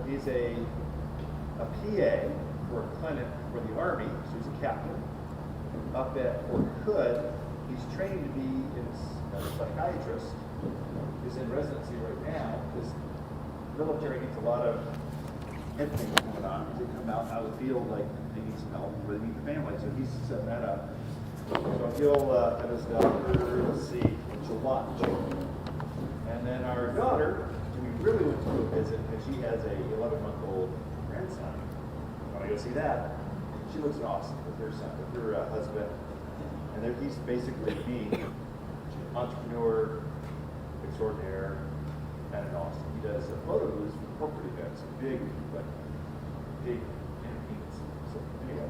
he's a PA for a clinic for the Army, so he's a captain. Up at Fort Hood, he's trained to be a psychiatrist. He's in residency right now because the military gets a lot of everything going on. They come out of the field like they need some help where they meet the family, so he's setting that up. So he'll have his daughter, let's see, July. And then our daughter, we really went to go visit because she has a 11-month-old grandson. Want to go see that? She looks awesome with her son, with her husband. And he's basically me, entrepreneur extraordinaire, and an awesome. He does photo booths for corporate events, big entertainments. So anyway,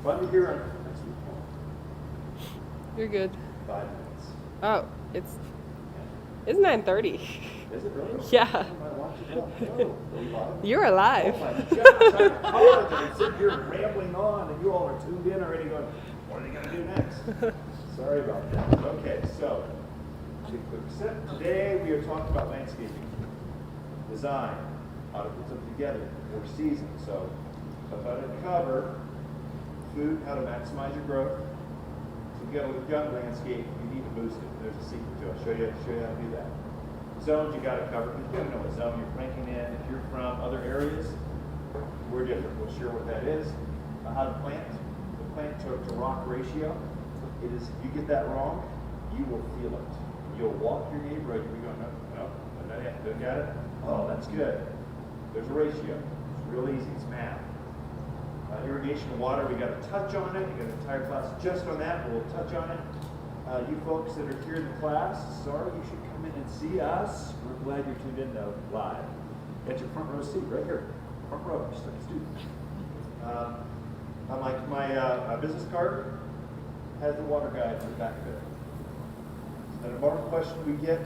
fun to hear on next week. You're good. 5 minutes. Oh, it's 9:30. Is it really? Yeah. You're alive. Oh I'm sitting here rambling on, and you all are tuned in already going, what are they going to do next? Sorry about that. Okay, so, take a quick sip. Today we are talking about landscaping, design, how to put something together, for seasons. So, how to cover food, how to maximize your growth. So, if you got a young landscape, you need to boost it. There's a secret to it. I'll show you how to do that. Zones you got to cover. You got to know what zone you're planting in. If you're from other areas, we're different. We'll share what that is. How to plant. The plant to rock ratio. It is. If you get that wrong, you will feel it. You'll walk your neighborhood. You'll be going, no, don't got it. Oh, that's good. There's a ratio. It's real easy. It's math. Irrigation and water. We got to touch on it. You got an entire class just on that. We'll touch on it. You folks that are here in the class, sorry, you should come in and see us. We're glad you're tuned in though, live. At your front row seat, right here. Front row, just like a student. My business card has the water guide on the back of it. And a more question we get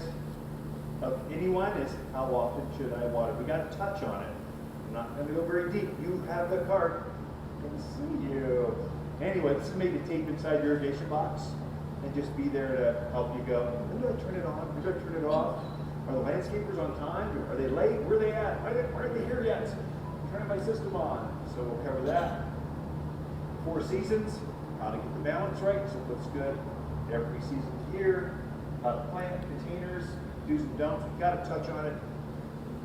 of anyone is, how often should I water? We got to touch on it. I'm not going to go very deep. You have the card. I can see you. Anyway, this is maybe tape inside your irrigation box. And just be there to help you go, when do I turn it on? When do I turn it off? Are the landscapers on time? Are they late? Where are they at? Why aren't they here yet? I'm turning my system on. So we'll cover that. 4 seasons, how to get the balance right, so what's good every season here, how to plant containers, do's and don'ts. We've got to touch on it.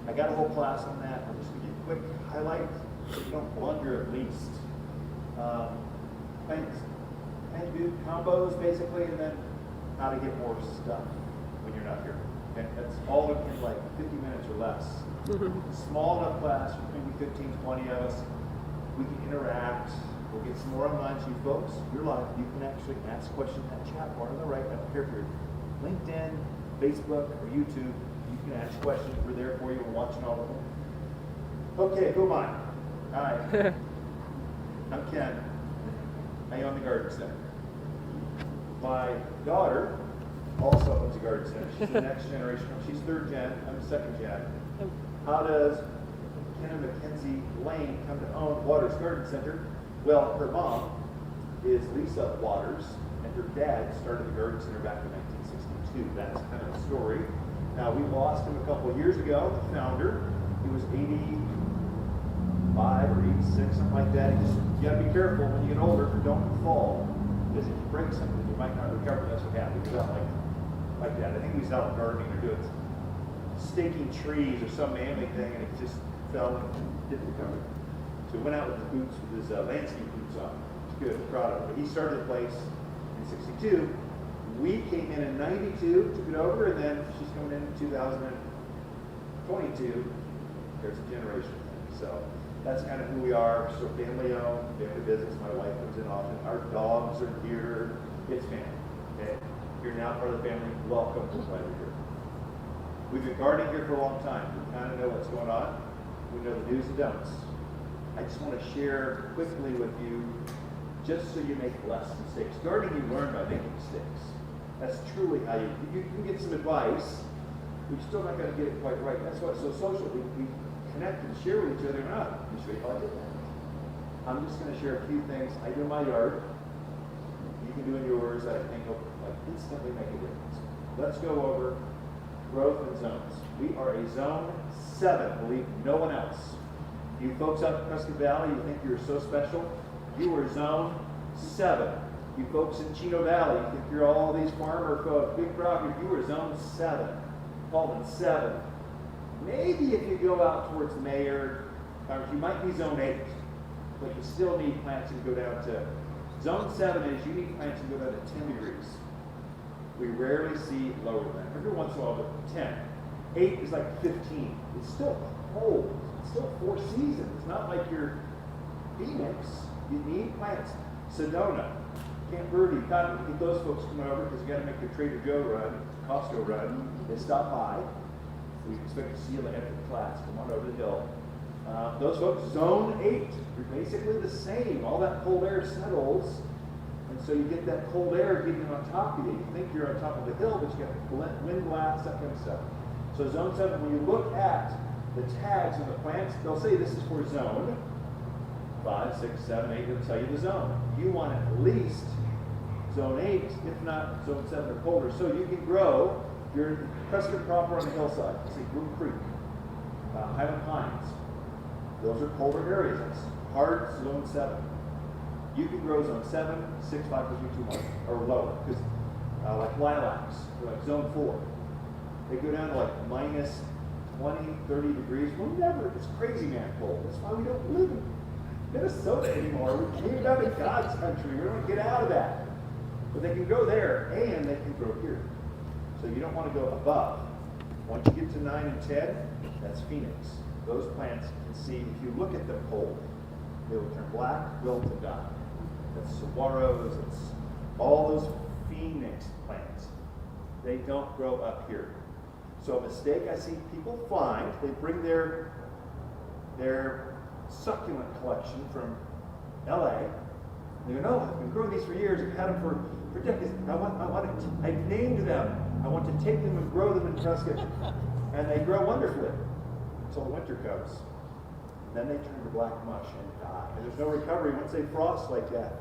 I got a whole class on that. I'm just going to give a quick highlight so you don't blunder at least. And do combos basically, and then how to get more stuff when you're not here. Okay, that's all in like 50 minutes or less. Small enough class, maybe 15, 20 of us. We can interact. We'll get some more online to you folks. You're live. You can actually ask questions in that chat bar on the right. I don't care if you're LinkedIn, Facebook, or YouTube. You can ask questions. We're there for you. We're watching all of them. Okay, who am I? Hi. I'm Ken. I own the Garden Center. My daughter also owns a garden center. She's the next generation. She's 3rd gen. I'm 2nd gen. How does Ken and Mackenzie Lane come to own Waters Garden Center? Well, her mom is Lisa Waters, and her dad started the garden center back in 1962. That's kind of the story. Now, we lost him a couple of years ago, the founder. He was 85 or 86, something like that. You got to be careful when you get older, don't fall. Because if you break something, you might not recover. That's what happened. He was out like that. I think he was out gardening or doing staking trees or some manly thing, and it just fell and didn't recover. So he went out with his boots, with his landscape boots on. It's good, proud of him. But he started the place in 62. We came in 92, took it over, and then she's coming in 2022. There's a generation thing. So that's kind of who we are. So family owned, family business. My wife comes in often. Our dogs are here. It's family. Okay? You're now part of the family. Welcome. We're glad you're here. We've been gardening here for a long time. We kind of know what's going on. We know the do's and don'ts. I just want to share quickly with you, just so you make less mistakes. Gardening, you learn by making mistakes. That's truly how you can get some advice, but you're still not going to get it quite right. That's why it's so social. We connect and share with each other. Not. Let me show you how I did that. I'm just going to share a few things I do in my yard. You can do in yours that I think will like instantly make a difference. Let's go over growth in zones. We are a zone 7, believe no one else. You folks up in Prescott Valley, you think you're so special? You are zone 7. You folks in Chino Valley, you think you're all these farmer folk, big property, you are zone 7. Called 7. Maybe if you go out towards Mayor, you might be zone 8, but you still need plants to go down to, zone 7 is you need plants to go down to 10 degrees. We rarely see lower than that. Every once in a while, but 10. 8 is like 15. It's still cold. It's still 4 seasons. It's not like you're Phoenix. You need plants. Sedona, Camp Verde, Cotton, get those folks coming over because you got to make your Trader Joe run, Costco run. They stop by. We expect to see them after the class. Come on over the hill. Those folks, zone 8, you're basically the same. All that cold air settles, and so you get that cold air getting on top of you. You think you're on top of the hill, but you got wind blasts, that kind of stuff. So zone 7, when you look at the tags of the plants, they'll say this is for zone 5, 6, 7, 8. They'll tell you the zone. You want at least zone 8, if not zone 7 or colder. So you can grow. You're Prescott proper on the hillside. Say Brook Creek, Highland Pines. Those are colder areas. That's hard zone 7. You can grow zone 7, 6, 5, 2, 1, or lower. Because like lilacs, like zone 4. They go down to like minus 20, 30 degrees. We'll never, it's crazy man cold. That's why we don't live in Minnesota anymore. We came down to God's country. We're going to get out of that. But they can go there and they can grow here. So you don't want to go above. Once you get to 9 and 10, that's Phoenix. Those plants can see, if you look at them cold, they will turn black, wilt, and die. That's saguaros, it's all those Phoenix plants. They don't grow up here. So a mistake I see people find, they bring their succulent collection from LA. They go, no, I've been growing these for years, I've had them for decades. I've named them. I want to take them and grow them in Prescott. And they grow wonderfully until the winter comes. Then they turn to black mush and die. And there's no recovery once they frost like that.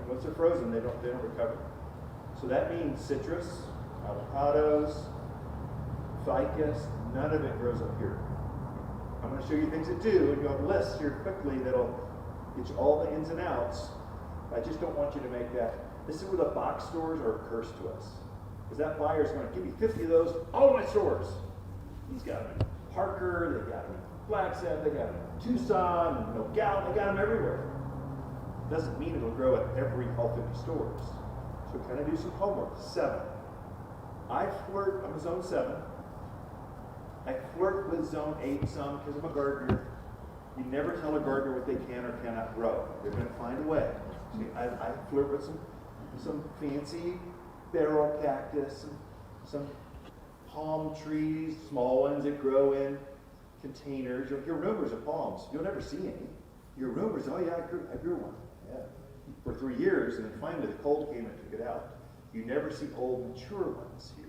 Once they're frozen, they don't recover. So that means citrus, avocados, ficus, none of it grows up here. I'm going to show you things that do, and you'll have a list here quickly that'll get you all the ins and outs. I just don't want you to make that. This is where the box stores are a curse to us. Because that buyer is going to give me 50 of those, all my stores. He's got them in Parker, they got them in Flagstaff, they got them in Tucson, and Nogales, they got them everywhere. Doesn't mean it'll grow at every all 50 stores. So kind of do some homework. 7. I'm a zone 7. I flirt with zone 8 some because I'm a gardener. You never tell a gardener what they can or cannot grow. They're going to find a way. See, I flirt with some fancy barrel cactus, some palm trees, small ones that grow in containers. You'll hear rumors of palms. You'll never see any. Your rumors, oh yeah, I grew one. Yeah. For 3 years, and then finally the cold came and took it out. You never see old, mature ones here.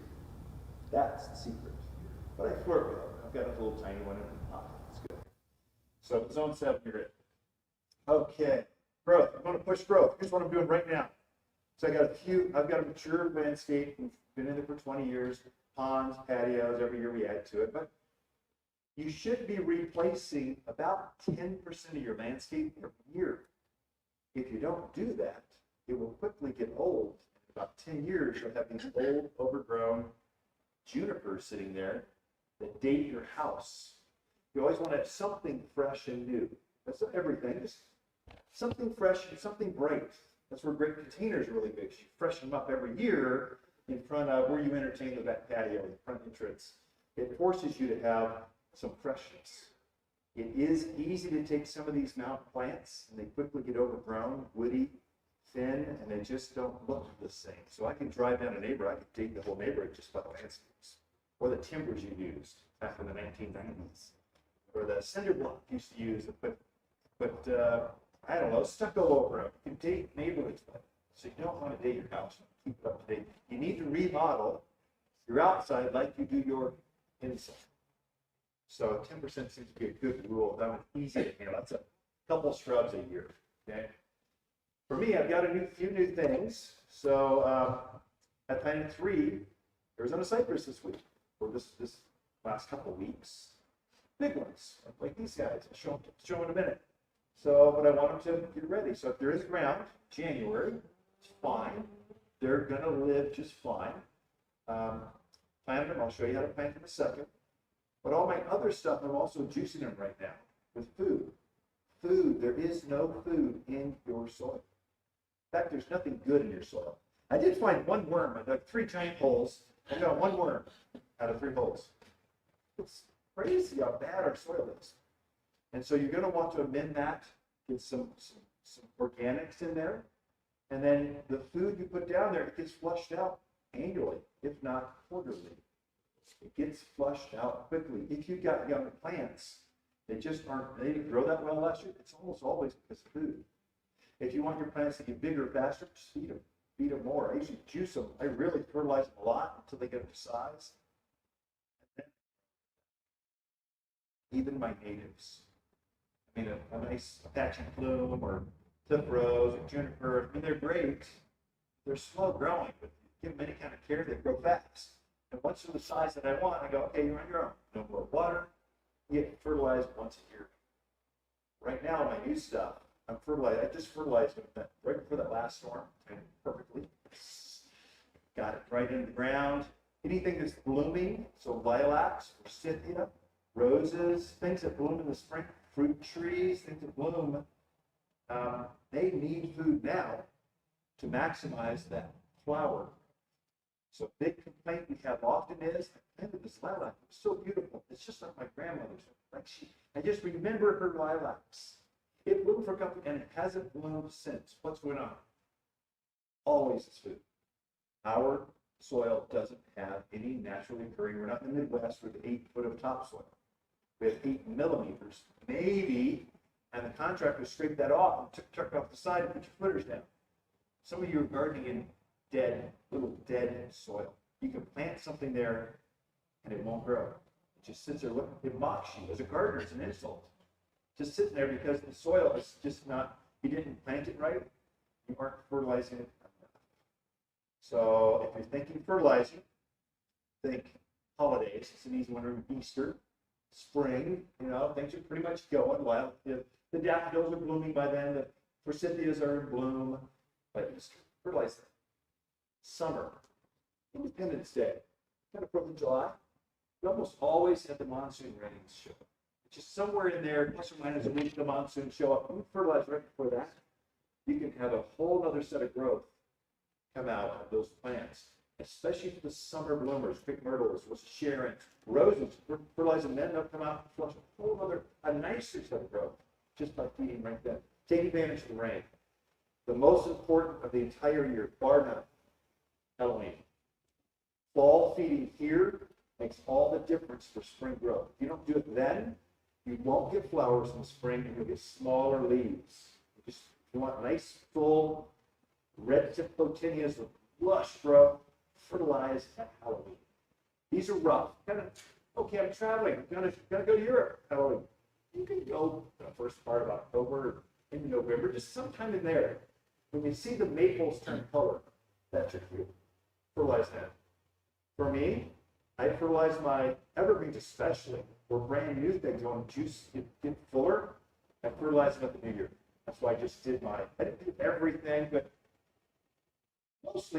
That's the secret. But I flirt with them. I've got a little tiny one in the pocket. It's good. So zone 7, you're in. Okay. Growth. I'm going to push growth. Here's what I'm doing right now. So I've got a mature landscape. We've been in it for 20 years. Ponds, patios, every year we add to it. But you should be replacing about 10% of your landscape every year. If you don't do that, it will quickly get old. In about 10 years, you'll have these old, overgrown junipers sitting there that date your house. You always want to have something fresh and new. That's not everything. Just something fresh and something bright. That's where great containers are really big. You freshen them up every year in front of where you entertain the back patio, the front entrance. It forces you to have some freshness. It is easy to take some of these mountain plants and they quickly get overgrown, woody, thin, and they just don't look the same. So I can drive down a neighborhood, I can take the whole neighborhood just by the landscapes. Or the timbers you used back in the 1990s. Or the cinder block you used to use to put I don't know, stucco over it. You can date neighborhoods, so you don't want to date your house. Keep it up to date. You need to remodel your outside like you do your inside. So 10% seems to be a good rule. That one's easy to handle. That's a couple shrubs a year. Okay. For me, I've got a few new things. So I planted 3 Arizona cypress this week. for this last couple of weeks. Big ones, like these guys. I'll show them in a minute. So, but I want them to get ready. So if there is ground, January, it's fine. They're gonna live just fine. Plant them, I'll show you how to plant them in a second. But all my other stuff, I'm also juicing them right now with food. Food, there is no food in your soil. In fact, there's nothing good in your soil. I did find one worm. I dug 3 giant holes. I got one worm out of 3 holes. It's crazy how bad our soil is. And so you're going to want to amend that, get some organics in there. And then the food you put down there, it gets flushed out annually, if not quarterly. It gets flushed out quickly. If you've got young plants, they didn't grow that well last year, it's almost always because of food. If you want your plants to get bigger faster, just feed them more. I usually juice them. I really fertilize them a lot until they get up to size. And then even my natives. I mean, a nice Apache plume or cliff rose or juniper, I mean, they're great. They're slow growing, but give them any kind of care, they grow fast. And once they're the size that I want, I go, okay, you're on your own. No more water. You get fertilized once a year. Right now, my new stuff, I'm fertilized. I just fertilized them right before that last storm, and perfectly. Got it right in the ground. Anything that's blooming, so lilacs, forsythia, roses, things that bloom in the spring, fruit trees, things that bloom, they need food now to maximize that flower. So big complaint we have often is, I planted this lilac, it was so beautiful. It's just like my grandmother's. Like I just remember her lilacs. It bloomed for a couple, and it hasn't bloomed since. What's going on? Always is food. Our soil doesn't have any naturally occurring. We're not in the Midwest with 8 foot of topsoil. We have 8 millimeters, maybe, and the contractor scraped that off and took off the side and put your footers down. Some of you are gardening in little dead soil. You can plant something there and it won't grow. It just sits there looking, it mocks you. As a gardener, it's an insult. Just sitting there because the soil is just not, you didn't plant it right, you aren't fertilizing it. So if you're thinking fertilizing, think holidays. It's an easy one. Remember Easter, spring, things are pretty much going well. The daffodils are blooming by then, the forsythias are in bloom, but just fertilize them. Summer, Independence Day, kind of 4th of July, we almost always have the monsoon rains show up. Just somewhere in there, plus or minus a week, the monsoon show up. You fertilize right before that, you can have a whole other set of growth come out of those plants, especially for the summer bloomers, crepe myrtles, sharon, roses. Fertilize them then, they'll come out and flush a whole other, a nicer set of growth just by feeding right then. Take advantage of the rain. The most important of the entire year, bar none. Halloween. Fall feeding here makes all the difference for spring growth. If you don't do it then, you won't get flowers in the spring and you'll get smaller leaves. You want nice, full, red tip photinias with lush growth, fertilized at Halloween. These are rough. Okay, I'm traveling. I'm gonna go to Europe. Halloween. You can go the first part of October into November, just sometime in there. When you see the maples turn color, that's your cue. Fertilize that. For me, I fertilize my evergreens especially. For brand new things, on juice get fuller. I fertilize them at the new year. That's why I just did I didn't do everything, but most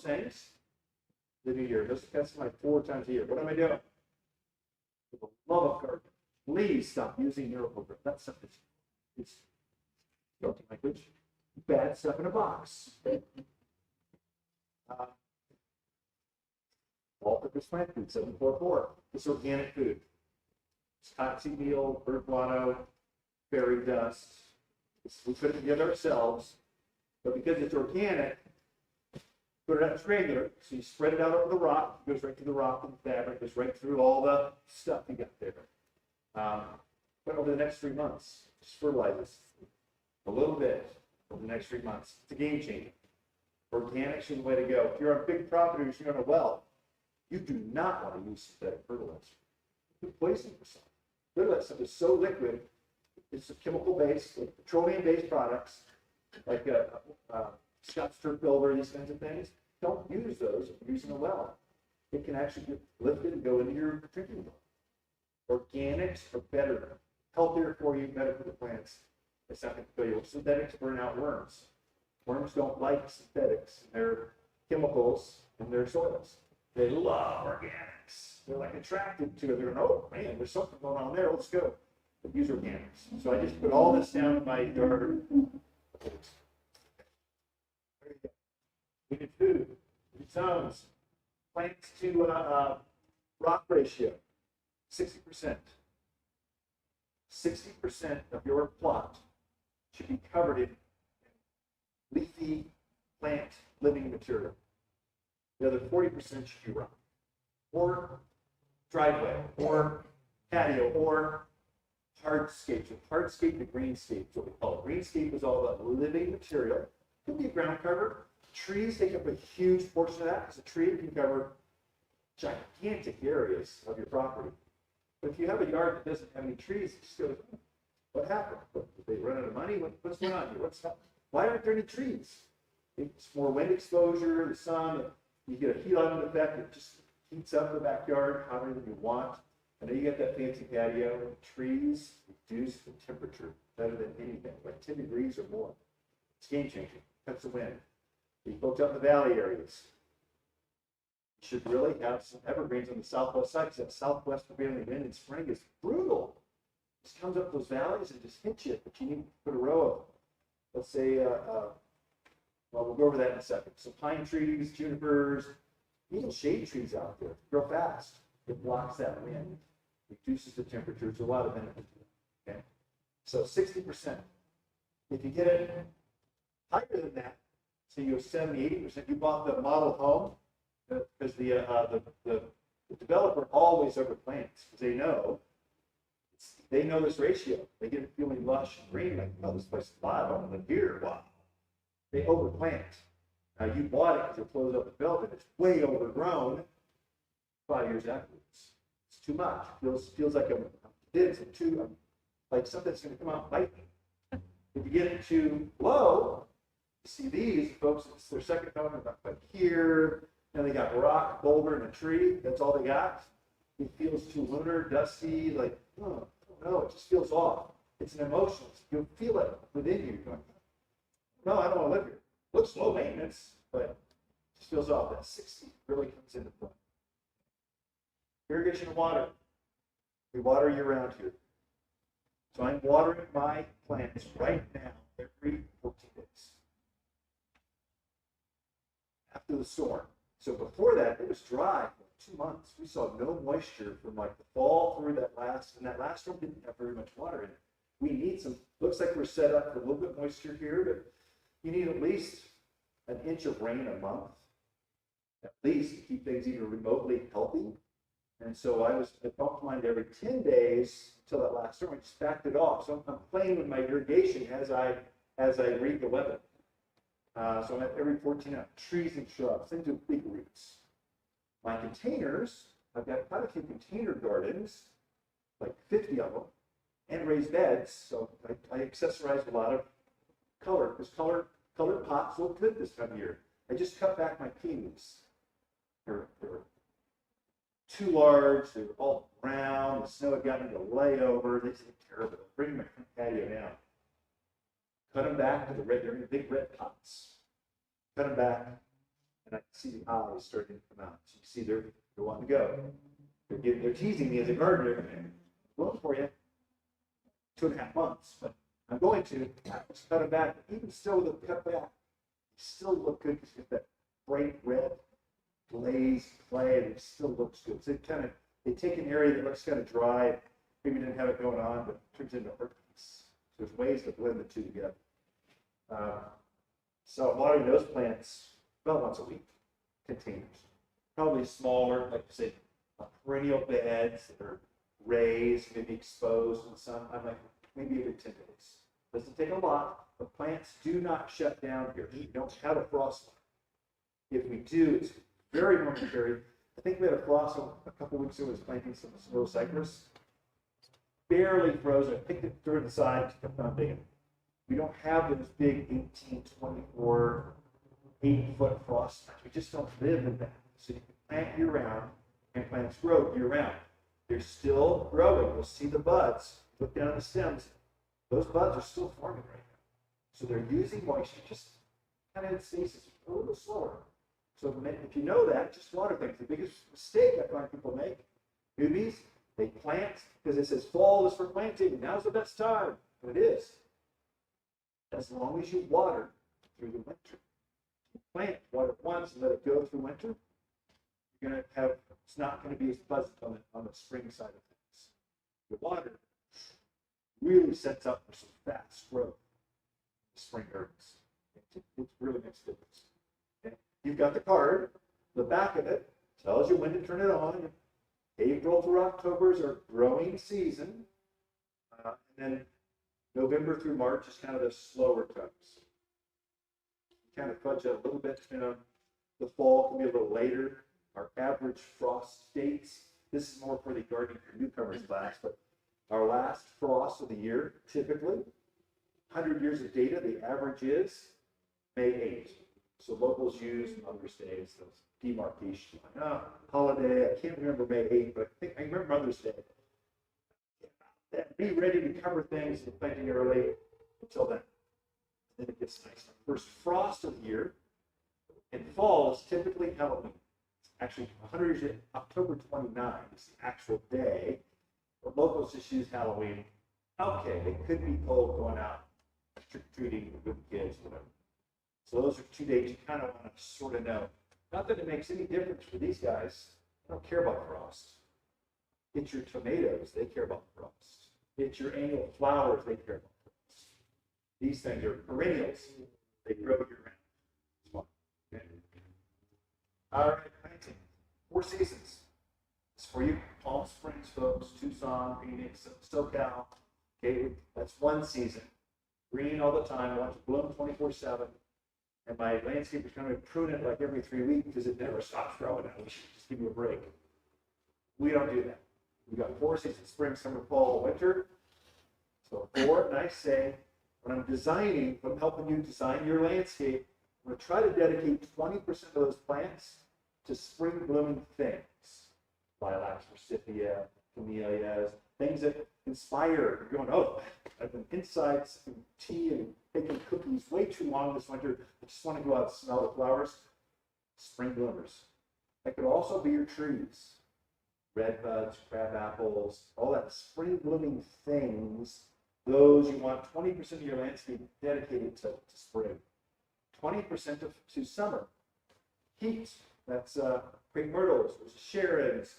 things, the new year. That's my 4 times a year. What am I doing? For the love of gardening, please stop using Miracle-Gro. That stuff it's guilty language. Bad stuff in a box. All-purpose plant food, 744. It's organic food. It's cottonseed meal, bird guano, fairy dust. We put it together ourselves, but because it's organic, put it out as regular. So you spread it out over the rock. It goes right through the rock and the fabric. Goes right through all the stuff you got there. But over the next 3 months, just fertilize this a little bit over the next 3 months. It's a game changer. Organics is the way to go. If you're on big property, you're on a well, you do not want to use synthetic fertilizer. You're poisoning yourself. That stuff is so liquid. It's a chemical-based, petroleum-based products like Scotch turf builder, these kinds of things. Don't use those if you're using a well. it can actually get lifted and go into your drinking water. Organics are better, healthier for you, better for the plants. It's not going to kill you. Synthetics burn out worms. Worms don't like synthetics. They're chemicals in their soils. They love organics. They're like attracted to it. They're going, oh man, there's something going on there. Let's go. But use organics. So I just put all this down in my yard. There you go. We did food, zones, plants to rock ratio, 60%. 60% of your plot should be covered in leafy plant living material. The other 40% should be rock, or driveway, or patio, or hardscape. So hardscape to greenscape is what we call it. Greenscape is all about living material. It can be a ground cover. Trees take up a huge portion of that because a tree can cover gigantic areas of your property. But if you have a yard that doesn't have any trees, you just go, what happened? Did they run out of money? What's going on here? Why aren't there any trees? It's more wind exposure, the sun, you get a heat island effect. It just heats up the backyard hotter than you want. I know you got that fancy patio. Trees reduce the temperature better than anything, like 10 degrees or more. It's game changing. Cuts the wind. You folks up in the valley areas, you should really have some evergreens on the southwest side because that southwest prevailing wind in spring is brutal. It just comes up those valleys and just hits you. But you need to put a row of, let's say, well, we'll go over that in a second. So pine trees, junipers, even shade trees out there grow fast. It blocks that wind, reduces the temperature. There's a lot of benefit to it. Okay, so 60%. If you get it higher than that, so you have 70, 80%. You bought the model home because the developer always overplants because they know this ratio. They get it feeling lush and green, like, oh, this place is alive. I want to live here. Wow. They overplant. Now you bought it because it flows up the belt and it's way overgrown 5 years afterwards. It's too much. Feels like I'm like something's going to come out and bite me. If you get it too low, you see these folks, it's their second home, about here, and they got rock, boulder, and a tree. That's all they got. It feels too lunar, dusty, like, oh, no, it just feels off. It's an emotion. You'll feel it within you. Going, no, I don't want to live here. Looks low maintenance, but it just feels off. That 60 really comes into play. Irrigation of water. We water year round here. So I'm watering my plants right now every 14 days. After the storm. So before that, it was dry for 2 months. We saw no moisture from like the fall through that last storm didn't have very much water in it. We need some, looks like we're set up for a little bit moisture here, but you need at least an inch of rain a month, at least to keep things even remotely healthy. And so I bumped mine every 10 days until that last storm. I just backed it off. So I'm playing with my irrigation as I read the weather. So I'm at every 14 out. Trees and shrubs, things with big roots. My containers, I've got quite a few container gardens, like 50 of them, and raised beds. So I accessorize a lot of color, because colored pots look good this time of year. I just cut back my peonies. They're too large, they were all brown, the snow had gotten into layover, they seem terrible. Bring my patio down. Cut them back to the red, they're in the big red pots. Cut them back, and I can see the eyes starting to come out. So you see they're wanting to go. They're teasing me as a gardener. I'm looking for you. 2.5 months, but I'm going to just cut them back. Even still with a cut back, they still look good because you get that bright red glazed clay, and it still looks good. So they take an area that looks kind of dry, maybe didn't have it going on, but it turns into art piece. So there's ways to blend the two together. So I'm watering those plants about once a week, containers. Probably smaller, like I said, perennial beds that are raised, maybe exposed in the sun. I'm like, maybe every 10 days. Doesn't take a lot, but plants do not shut down here. We don't have a frost line. If we do, it's very momentary. I think we had a frost a couple weeks ago. I was planting some snow cypress. Barely frozen. I picked it during the side to come down big. We don't have those big 18, 24, 8-foot frost lines. We just don't live in that. So plant year-round, and plants grow year-round. They're still growing. You'll see the buds. Look down at the stems. Those buds are still forming right now. So they're using moisture, just kind of in stasis, a little slower. So if you know that, just water things. The biggest mistake I find people make, newbies, they plant because it says fall is for planting. Now's the best time. And it is. As long as you water through the winter. You plant, water once, and let it go through winter. You're going to have, it's not going to be as pleasant on the spring side of things. The water really sets up for some fast growth. The spring herbs. It really makes a difference. Okay? You've got the card. The back of it tells you when to turn it on. April through October is our growing season. And then November through March is kind of the slower times. You kind of fudge it a little bit. The fall can be a little later. Our average frost dates. This is more for the gardening for newcomers class, but our last frost of the year, typically, 100 years of data, the average is May 8th. So locals use Mother's Day as those demarcation. Holiday, I can't remember May 8th, but I remember Mother's Day. Be ready to cover things and planting early until then. Then it gets nice. First frost of the year in fall is typically Halloween. It's actually 100 years, October 29th is the actual day. But locals just use Halloween. Okay, it could be cold going out trick-or-treating with the kids, whatever. So those are 2 days you kind of want to sort of know. Not that it makes any difference for these guys. They don't care about frost. It's your tomatoes, they care about frost. It's your annual flowers, they care about frost. These things are perennials. They grow year-round. It's fun. Okay. All right, planting. 4 seasons. It's for you, Palm Springs folks, Tucson, Phoenix, SoCal. Okay, that's 1 season. Green all the time. I want to bloom 24/7. And my landscaper's going to prune it like every 3 weeks because it never stops growing. We should just give you a break. We don't do that. We've got 4 seasons: spring, summer, fall, winter. So 4, nice say. When I'm designing, when I'm helping you design your landscape, I'm going to try to dedicate 20% of those plants to spring blooming things. Lilacs, forsythia, camellias, things that inspire. You're going, oh, I've been inside sipping tea and baking cookies way too long this winter. I just want to go out and smell the flowers. Spring bloomers. That could also be your trees. Red buds, crab apples, all that spring blooming things. Those you want 20% of your landscape dedicated to spring. 20% to summer. Heat, that's crepe myrtles, sharons,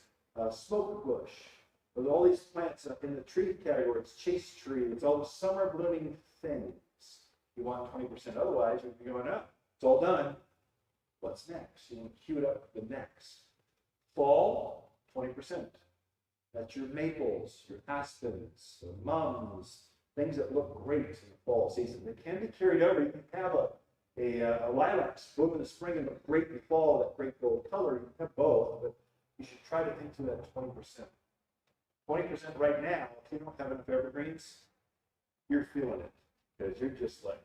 smoke bush. There's all these plants in the tree category. It's chase tree. It's all the summer blooming things. You want 20%. Otherwise, you're going up. It's all done. What's next? You want to cue it up the next. Fall, 20%. That's your maples, your aspens, your mums, things that look great in the fall season. They can be carried over. You can have a lilacs bloom in the spring and look great in the fall, that great gold color. You can have both, but you should try to think to that 20%. 20% right now, if you don't have enough evergreens, you're feeling it. Because you're just like,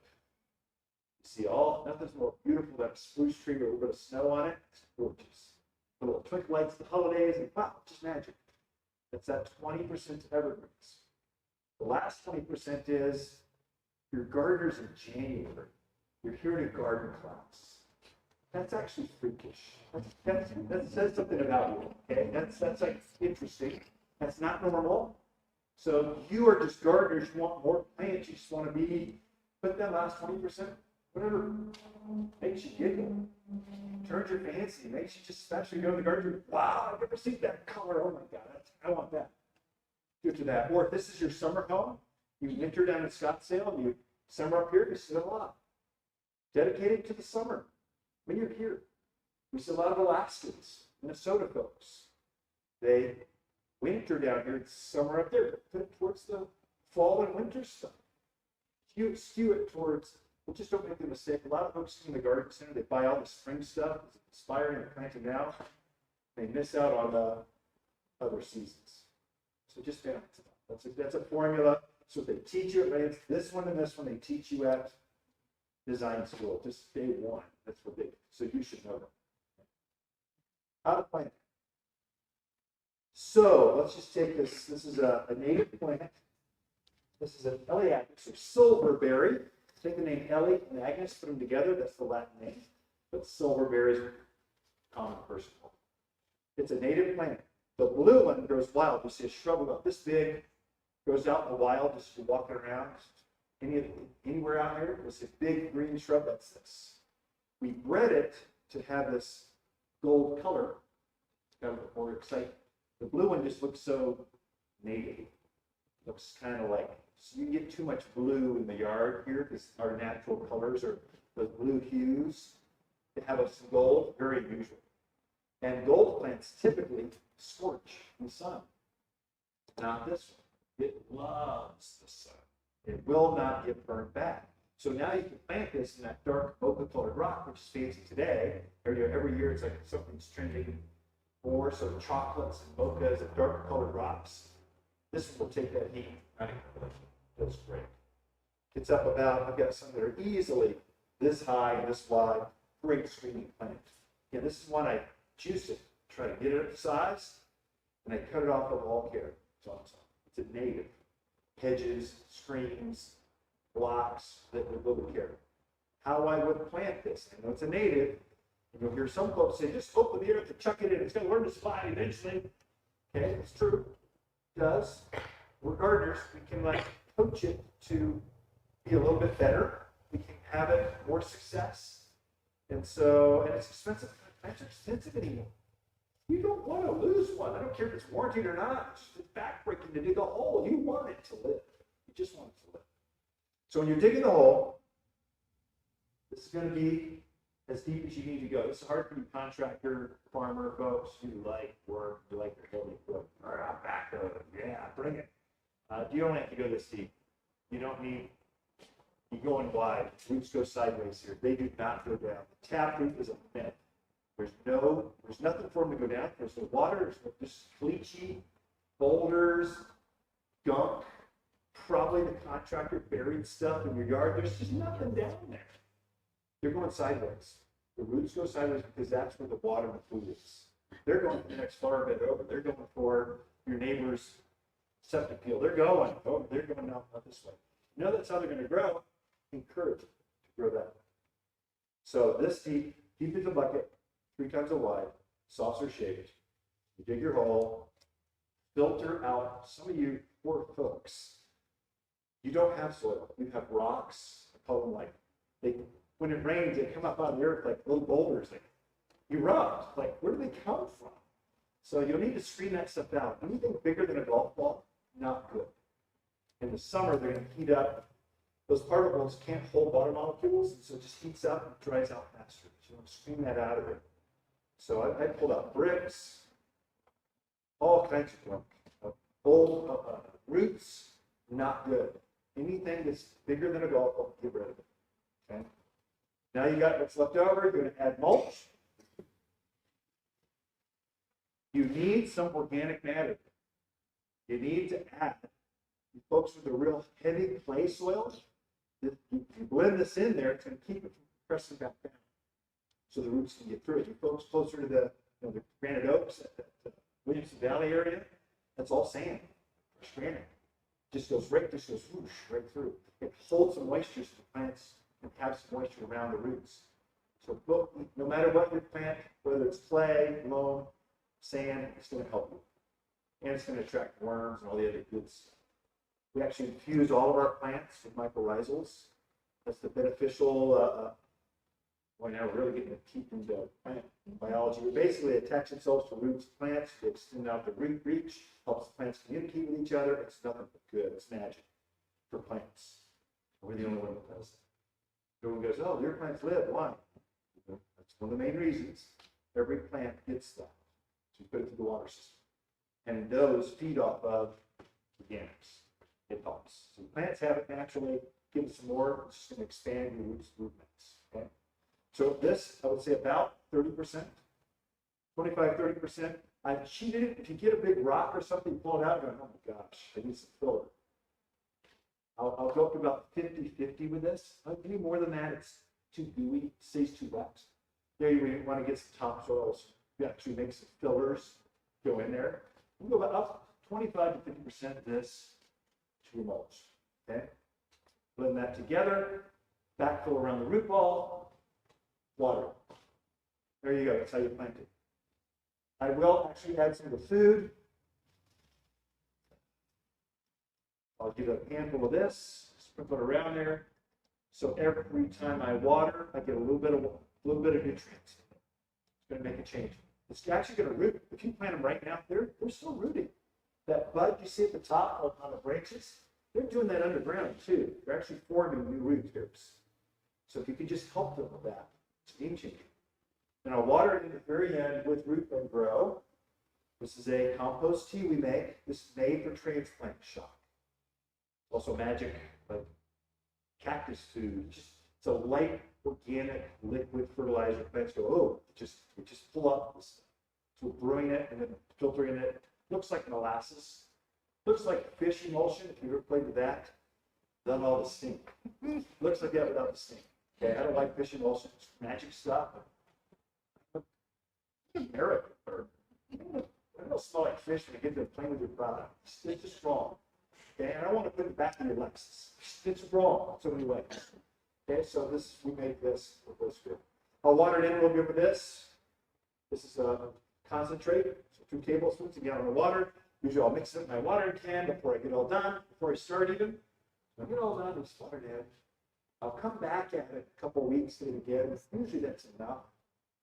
you see nothing's more beautiful than a spruce tree with a little bit of snow on it. It's gorgeous. The little twinkle lights, the holidays, and wow, just magic. That's that 20% evergreens. The last 20% is your gardeners in January. You're here at a garden class. That's actually freakish. That says something about you. Okay, that's like interesting. That's not normal. So you are just gardeners. You want more plants. You just want to be. Put that last 20%, whatever makes you giggle, turns your fancy, makes you just especially go to the garden. Wow, I've never seen that color. Oh my God, I want that. Get to that. Or if this is your summer home, you winter down in Scottsdale, and you summer up here, you see a lot. Dedicated to the summer. When you're here, we see a lot of Alaskans, Minnesota folks. They winter down here, it's summer up there. Put it towards the fall and winter stuff. Skew it towards, but just don't make the mistake. A lot of folks in the garden center, they buy all the spring stuff, it's inspiring and planting now. They miss out on the other seasons. So just balance it out. That's a formula. So they teach you at this one and this one, they teach you at design school, just day 1. That's what they, so you should know that. How to plant it. So let's just take this. This is a native plant. This is an Eleagnus or silverberry. Take the name Ellie and Agnes, put them together. That's the Latin name. But silverberry is a common person. It's a native plant. The blue one grows wild. You see a shrub about this big, goes out in the wild, just walking around. Anywhere out here, it's a big green shrub. That's this. We bred it to have this gold color, kind of more exciting. The blue one just looks so native. Looks kind of like, so you get too much blue in the yard here because our natural colors are the blue hues. They have some gold, very unusual. And gold plants typically scorch in the sun. Not this one. It loves the sun. It will not get burned back. So now you can plant this in that dark mocha colored rock, which is fancy today. Every year it's like something's trending more. So chocolates and mochas and dark colored rocks. This one will take that heat. That's great. It's up about, I've got some that are easily this high and this wide. Great screening plant. Yeah, this is one I juiced it, try to get it up to size, and I cut it off of all care. It's a native. Hedges, screens, blocks that would go with care. How I would plant this. I know it's a native, and you'll hear some folks say, just open the earth and chuck it in. It's going to learn to fly eventually. Okay, it's true. It does. We're gardeners. We can coach it to be a little bit better. We can have it more success. And it's expensive. Plants are expensive anymore. You don't want to lose one. I don't care if it's warranted or not. It's backbreaking to dig a hole. You want it to live. You just want it to live. So when you're digging the hole, this is going to be as deep as you need to go. This is hard for you contractor, farmer folks who like work, who like their heavy equipment. All right, I'm back there. Yeah, bring it. You don't have to go this deep. You don't need, you go in wide. Roots go sideways here. They do not go down. The taproot is a myth. There's nothing for them to go down. There's no water. There's no, just bleachy boulders, gunk. Probably the contractor buried stuff in your yard. There's just nothing down there. They're going sideways. The roots go sideways because that's where the water and the food is. They're going to the next far bit over. They're going for your neighbor's septic field. They're going out this way. You know that's how they're going to grow. Encourage it to grow that way. So this deep as a bucket, 3 times a wide, saucer shaped. You dig your hole, filter out. Some of you poor folks, you don't have soil. You have rocks. I call them when it rains, they come up out of the earth like little boulders. Erupt. Where do they come from? So you'll need to screen that stuff out. Anything bigger than a golf ball, not good. In the summer, they're going to heat up. Those particles can't hold water molecules, so it just heats up and dries out faster. So you want to screen that out of it. So I pulled out bricks, all kinds of junk. Old roots, not good. Anything that's bigger than a golf ball, get rid of it. Okay. Now you got what's left over. You're going to add mulch. You need some organic matter. You need to add. You folks with a real heavy clay soil, you blend this in there, it's going to keep it from pressing back down, so the roots can get through it. You folks closer to the granite oaks at the Williamson Valley area, that's all sand, fresh granite. Just goes whoosh, right through. It holds some moisture so the plants can have some moisture around the roots. So no matter what you plant, whether it's clay, loam, sand, it's going to help you. And it's going to attract worms and all the other good stuff. We actually infuse all of our plants with mycorrhizals. That's the beneficial, now we're really getting the teeth into plant biology. We basically attach themselves to roots of plants to extend out the root reach, helps the plants communicate with each other. It's nothing but good. It's magic for plants. We're the only one that does it. Everyone goes, oh, your plants live. Why? That's one of the main reasons. Every plant gets that. So you put it through the water system. And those feed off of organics. It helps. So plants have it naturally. Give them some more. It's just going to expand your roots movements. Okay. So this, I would say about 30%, 25-30%. I've cheated it. If you get a big rock or something, pull it out, and go, oh my gosh, I need some filler. I'll go up to about 50-50 with this. Any more than that, it's too gooey, stays too wet. There you want to get some topsoil, We actually make some fillers go in there. We go about up 25 to 50% of this to your mulch. Okay? Blend that together, backfill around the root ball, water. There you go, that's how you plant it. I will actually add some of the food. I'll give a handful of this, sprinkle it around there. So every time I water, I get a little bit of nutrients. It's going to make a change. It's actually going to root. If you plant them right now, they're still rooting. That bud you see at the top on the branches, they're doing that underground too. They're actually forming new root tips. So if you could just help them with that, it's game changing. And I'll water it in the very end with Root and Grow. This is a compost tea we make. This is made for transplant shock. Also magic, like cactus food. It's a light, organic, liquid fertilizer. Plants go, oh, it just pull up this. So we're brewing it and then filtering it. Looks like molasses. Looks like fish emulsion, if you ever played with that. Done all the stink. Looks like that without the stink. Okay, I don't like fish emulsion. It's magic stuff. America, or I don't smell like fish when you get to playing with your product. It's just wrong. Okay, and I want to put it back in your Lexus. It's wrong in so many ways. Okay, so we made this with this good. I'll water it in a little bit with this. This is a concentrate, so 2 tablespoons, a gallon of water. Usually I'll mix it in my watering can before I get all done, before I start even. When I get all done, it's watered in. I'll come back at it a couple weeks and again. Usually that's enough.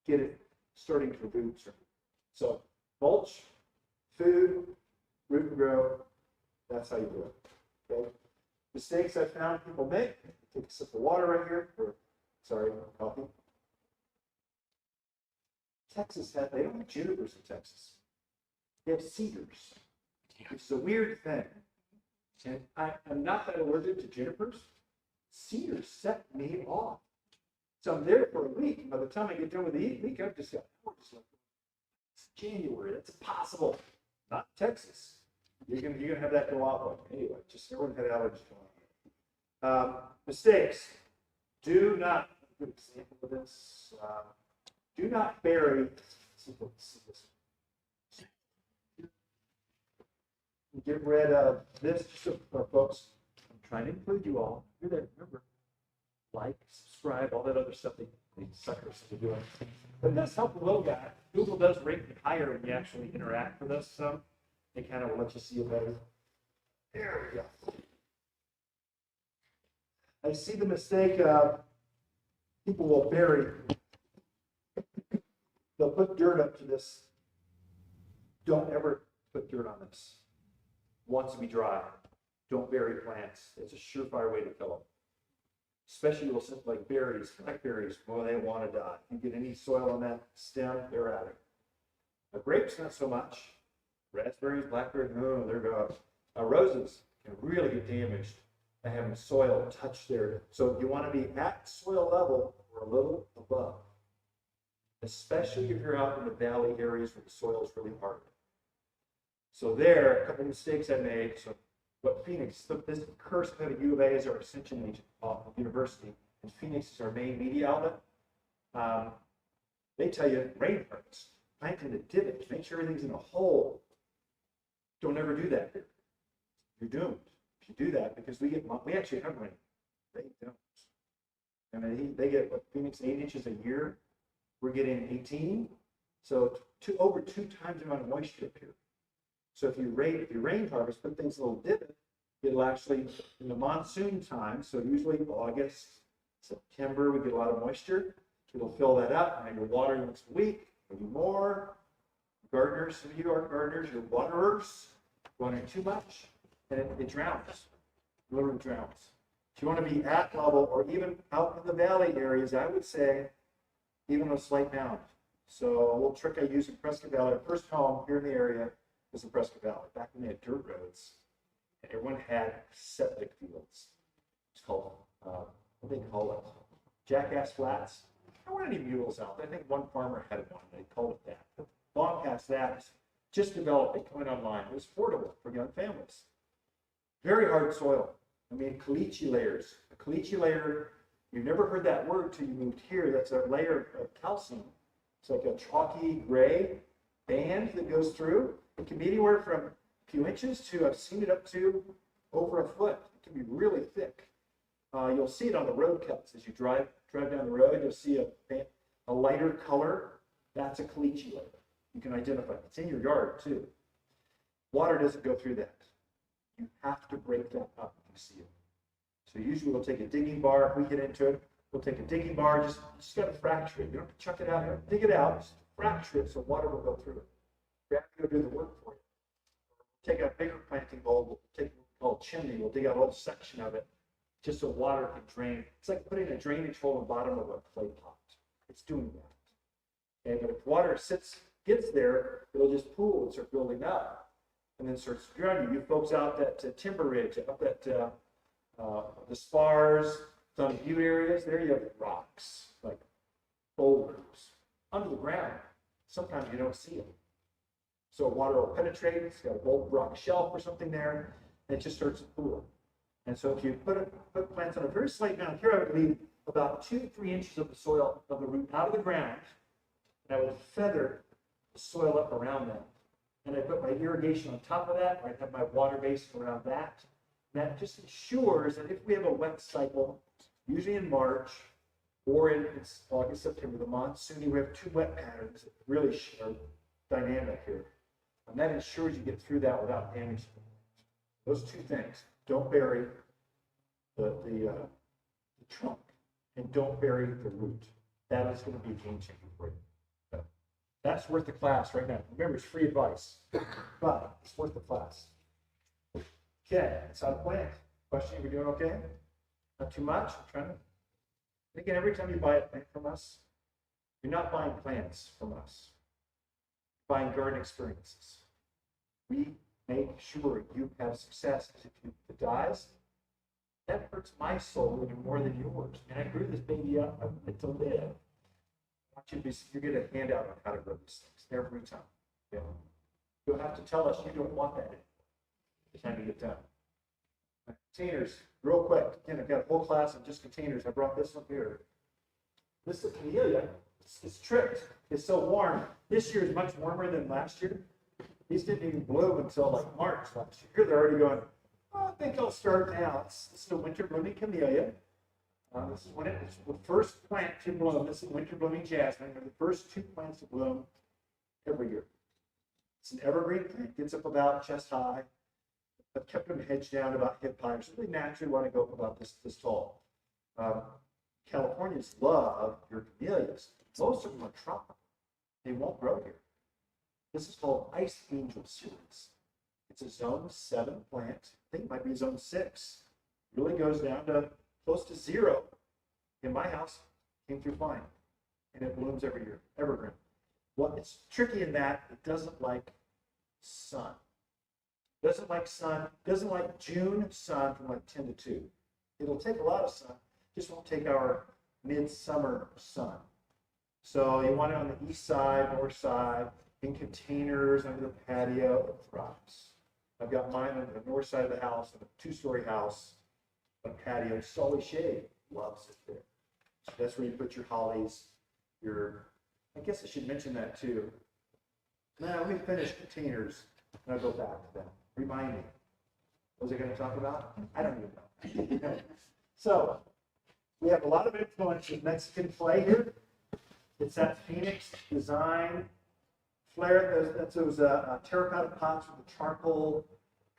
Get it starting to root. So mulch, food, root and grow. That's how you do it. Okay. Mistakes I found people make. Take a sip of water right here. Coffee. Texas they don't have junipers in Texas. They have cedars, which is a weird thing. And I'm not that allergic to junipers. Cedars set me off. So I'm there for a week. By the time I get done with the week, I've just got, it's January. That's impossible. Not Texas. You're gonna have that go off on you. Anyway, just everyone had allergies going on. Mistakes. Do not, good example of this. Do not bury. Get rid of this, folks. I'm trying to include you all. You're there. Remember, like, subscribe, all that other stuff these suckers are doing. But it does help a little guy. Google does rank you higher when you actually interact with us some. They kind of will let you see it better. There we go. I see the mistake people will bury. They'll put dirt up to this. Don't ever put dirt on this. It wants to be dry. Don't bury plants. It's a surefire way to kill them. Especially little stuff like berries, blackberries. Well, they want to die. If you get any soil on that stem, they're out of it. Now, grapes, not so much. Raspberries, blackberries, no, they're gone. Roses can really get damaged by having soil touch there. So you want to be at soil level or a little above. Especially if you're out in the valley areas where the soil is really hard. So there, a couple of mistakes I made. So what Phoenix, this curse of U of A is our extension agent university, and Phoenix is our main media outlet. They tell you rainforest, plant in the divot, make sure everything's in a hole. Don't ever do that. You're doomed if you do that because we actually have rain. They don't. I mean, they get Phoenix 8 inches a year. We're getting 18, so over 2 times the amount of moisture up here. So if you rain harvest, put things in a little divot, it'll actually in the monsoon time. So usually August, September, we get a lot of moisture. It'll fill that up, and you're watering once a week, maybe more. Gardeners, some of you are gardeners, you're waterers, watering too much, and it drowns. Literally drowns. If you want to be at level or even out in the valley areas, I would say even a slight mound. So a little trick I use in Prescott Valley. Our first home here in the area was in Prescott Valley, back when they had dirt roads, and everyone had septic fields. It's called, what do they call it? Jackass flats. There weren't any mules out there. I think one farmer had one. They called it that. But long past that, just developing, coming online. It was affordable for young families. Very hard soil. I mean, caliche layers. A caliche layer, you've never heard that word till you moved here. That's a layer of calcium It's like a chalky gray band that goes through. It can be anywhere from a few inches to, I've seen it up to over a foot. It can be really thick. You'll see it on the road cuts as you drive down the road. You'll see a lighter color. That's a caliche layer. You can identify it. It's in your yard too. Water doesn't go through that. You have to break that up if you see it. So usually we'll take a digging bar. If we get into it, we'll take a digging bar. Just got to fracture it. You don't have to chuck it out here. Dig it out. Just fracture it so water will go through it. Gravity will do the work for you. Take a bigger planting bowl. We'll take what we call a chimney. We'll dig out a whole section of it just so water can drain. It's like putting a drainage hole in the bottom of a clay pot. It's doing that. Okay, but if water gets there, it'll just pool and start building up, and then starts drowning. You folks out that Timber Ridge, up that the spars, some view areas, there you have rocks, like boulders, under the ground. Sometimes you don't see them. So water will penetrate, it's got a bold rock shelf or something there, and it just starts to pool. And so if you put plants on a very slight mound, here I would leave about 2-3 inches of the soil, of the root out of the ground, and I would feather the soil up around that. And I put my irrigation on top of that, or I'd have my water basin around that. And that just ensures that if we have a wet cycle, usually in March, or in August, September, the monsoon, we have 2 wet patterns that really are dynamic here. And that ensures you get through that without damaging. Those 2 things. Don't bury the trunk, and don't bury the root. That is going to be a game changer for you. So that's worth the class right now. Remember, it's free advice, but it's worth the class. Okay, that's how to plant. Question, are we doing okay? Not too much? I'm trying to. Again, every time you buy a plant from us, you're not buying plants from us. You're buying garden experiences. We make sure you have success. If it dies, that hurts my soul even more than yours. And I grew this baby up. I want it to live. You're going to hand out on how to grow these things every time. Yeah. You'll have to tell us you don't want that the time you get done. Containers, real quick. Again, I've got a whole class of just containers. I brought this one here. This is a camellia. It's tricked. It's so warm. This year is much warmer than last year. These didn't even bloom until like March last year. They're already going, oh, I think I'll start now. This is a winter blooming camellia. This is when it's the first plant to bloom. This is winter blooming jasmine. They're the first 2 plants to bloom every year. It's an evergreen plant. Gets up about chest high. I've kept them hedged down about hip high. So they naturally want to go up about this tall. Californians love your camellias. Most of them are tropical. They won't grow here. This is called Ice Angel series. It's a zone 7 plant. I think it might be zone 6. It really goes down to close to 0. In my house, came through fine. And it blooms every year, evergreen. Well, it's tricky in that it doesn't like sun. Doesn't like sun, doesn't like June sun from like 10 to 2. It'll take a lot of sun, just won't take our midsummer sun. So you want it on the east side, north side, in containers under the patio. It thrives. I've got mine on the north side of the house, in a 2-story house, a patio. It's always shade. Loves it there. So that's where you put your hollies, I guess I should mention that too. Now, let me finish containers, and I'll go back to them. Remind me. What was I going to talk about? I don't even know. So, we have a lot of influence in Mexican clay here. It's that Phoenix design. Flair, that's those terracotta pots with the charcoal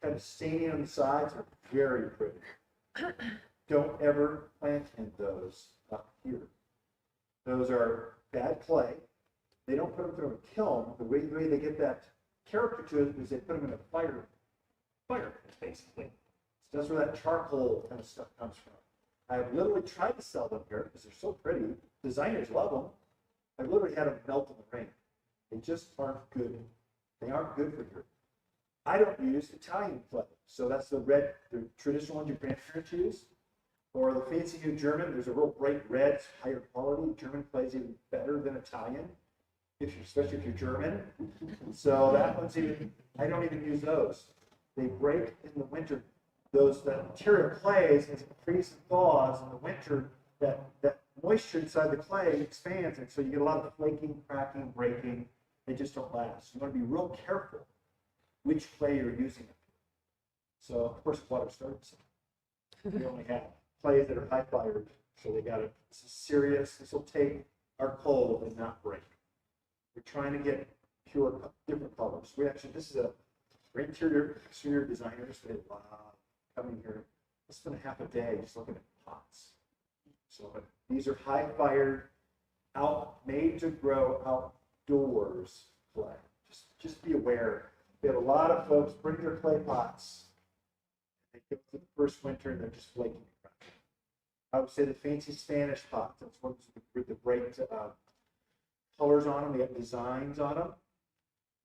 kind of staining on the sides are very pretty. Don't ever plant in those up here. Those are bad clay. They don't put them through a kiln. The way they get that character to it is they put them in a fire basically. So that's where that charcoal kind of stuff comes from. I've literally tried to sell them here because they're so pretty. Designers love them. I've literally had them melt in the rain. They just aren't good. They aren't good for here. I don't use Italian clay. So that's the traditional one your grandparents use. Or the fancy new German. There's a real bright red, it's higher quality. German clay is even better than Italian, especially if you're German. So that one's I don't even use those. They break in the winter. That material clays, as it freezes and thaws in the winter, that moisture inside the clay expands, and so you get a lot of flaking, cracking, breaking. They just don't last. You want to be real careful which clay you're using. So, of course, water starts. We only have clays that are high fired, so they got to, this is serious. This will take our cold and not break. We're trying to get pure, different colors. We actually, this is for interior, exterior designers. They love coming here. I spent a half a day just looking at pots. So these are high fired, made to grow outdoors clay. Just be aware. We have a lot of folks bring their clay pots. They go through the first winter and they're just flaking. I would say the fancy Spanish pots. That's ones with the bright colors on them. They have designs on them.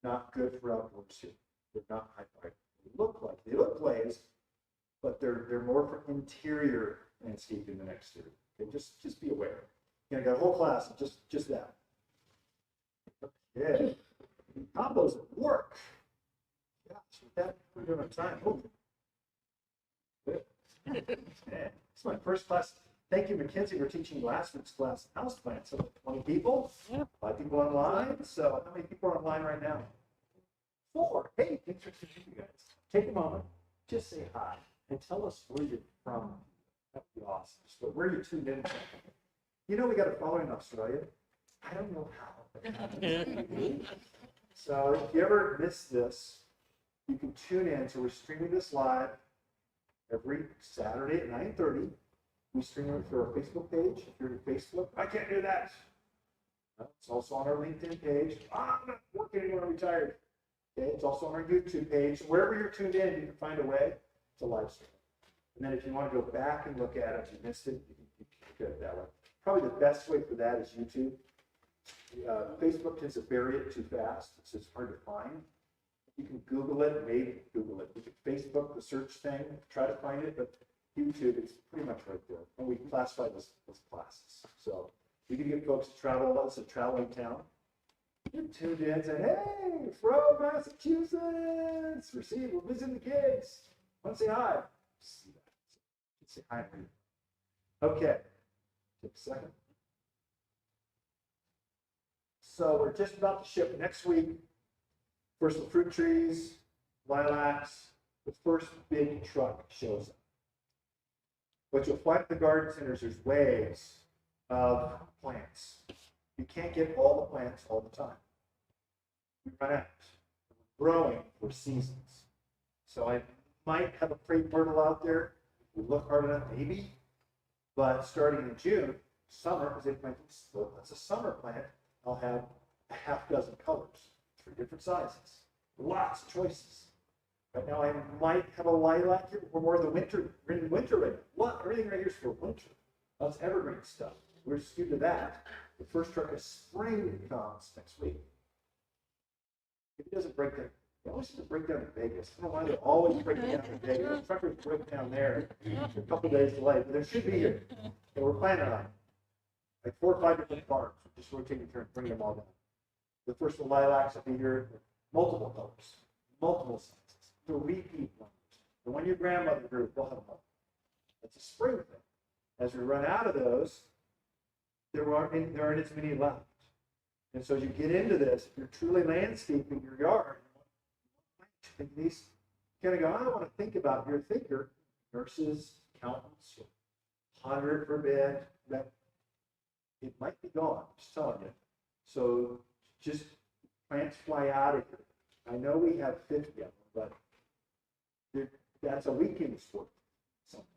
Not good for outdoors here. They're not high fired. They look glazed, but they're more for interior landscaping than exterior. Okay, just be aware. You know, I got a whole class of just that. Okay. Combos at work. Yeah, with that, we're doing on time. Oh. Good. Yeah. It's my first class. Thank you, Mackenzie, for teaching last week's class house plants. So 20 people, 5 people online. So how many people are online right now? 4. Hey, thanks for teaching you guys. Take a moment, just say hi, and tell us where you're from. That'd be awesome. So where you tuned in from. You know we got a following in Australia. I don't know how. So if you ever miss this, you can tune in. So we're streaming this live every Saturday at 9:30. We stream it through our Facebook page. If you're on Facebook, I can't do that. It's also on our LinkedIn page. I'm not working anymore, I'm retired. Okay, it's also on our YouTube page. So wherever you're tuned in, you can find a way to live stream. And then if you want to go back and look at it, if you missed it, you can do it that way. Probably the best way for that is YouTube. Facebook tends to bury it too fast. It's just hard to find. You can Google it, maybe Google it. You can Facebook the search thing, try to find it, but YouTube is pretty much right there. And we classify this as classes. So we can get folks to travel. It's a traveling town. You're tuned in and say, hey, from Massachusetts. We're visiting the kids. Want to say hi? See that. Say hi. Okay. Take a second. So we're just about to ship next week. First the fruit trees, lilacs, the first big truck shows up. What you'll find at the garden centers, there's waves of plants. You can't get all the plants all the time. We run out. We're growing for seasons. So I might have a crepe myrtle out there. If we look hard enough, maybe. But starting in June, summer, because they plant it's a summer plant, I'll have a half dozen colors, 3 different sizes, lots of choices. Right now, I might have a lilac here. We're more of the winter. We're in winter right now. Look, everything right here is for winter. That's evergreen stuff. We're skewed to that. The first truck of spring comes next week. If it doesn't break down, it always seems to break down in Vegas. I don't know why they're always breaking down in Vegas. The truckers break down there. A couple days delayed, but there should be here. And we're planning on it. Like 4 or 5 different farms. Just rotating turn, bring them all down. The first of lilacs will be here, multiple colors, multiple sizes. The repeat ones. The one your grandmother grew, we'll have them. It's a spring thing. As we run out of those, there aren't as many left. And so as you get into this, if you're truly landscaping your yard, these kind of go, I don't want to think about your thinker, nurses, accountants, 100 per bed, that it might be gone, I'm just telling you. So just plants fly out of here. I know we have 50 of them, but that's a weekend sport sometimes.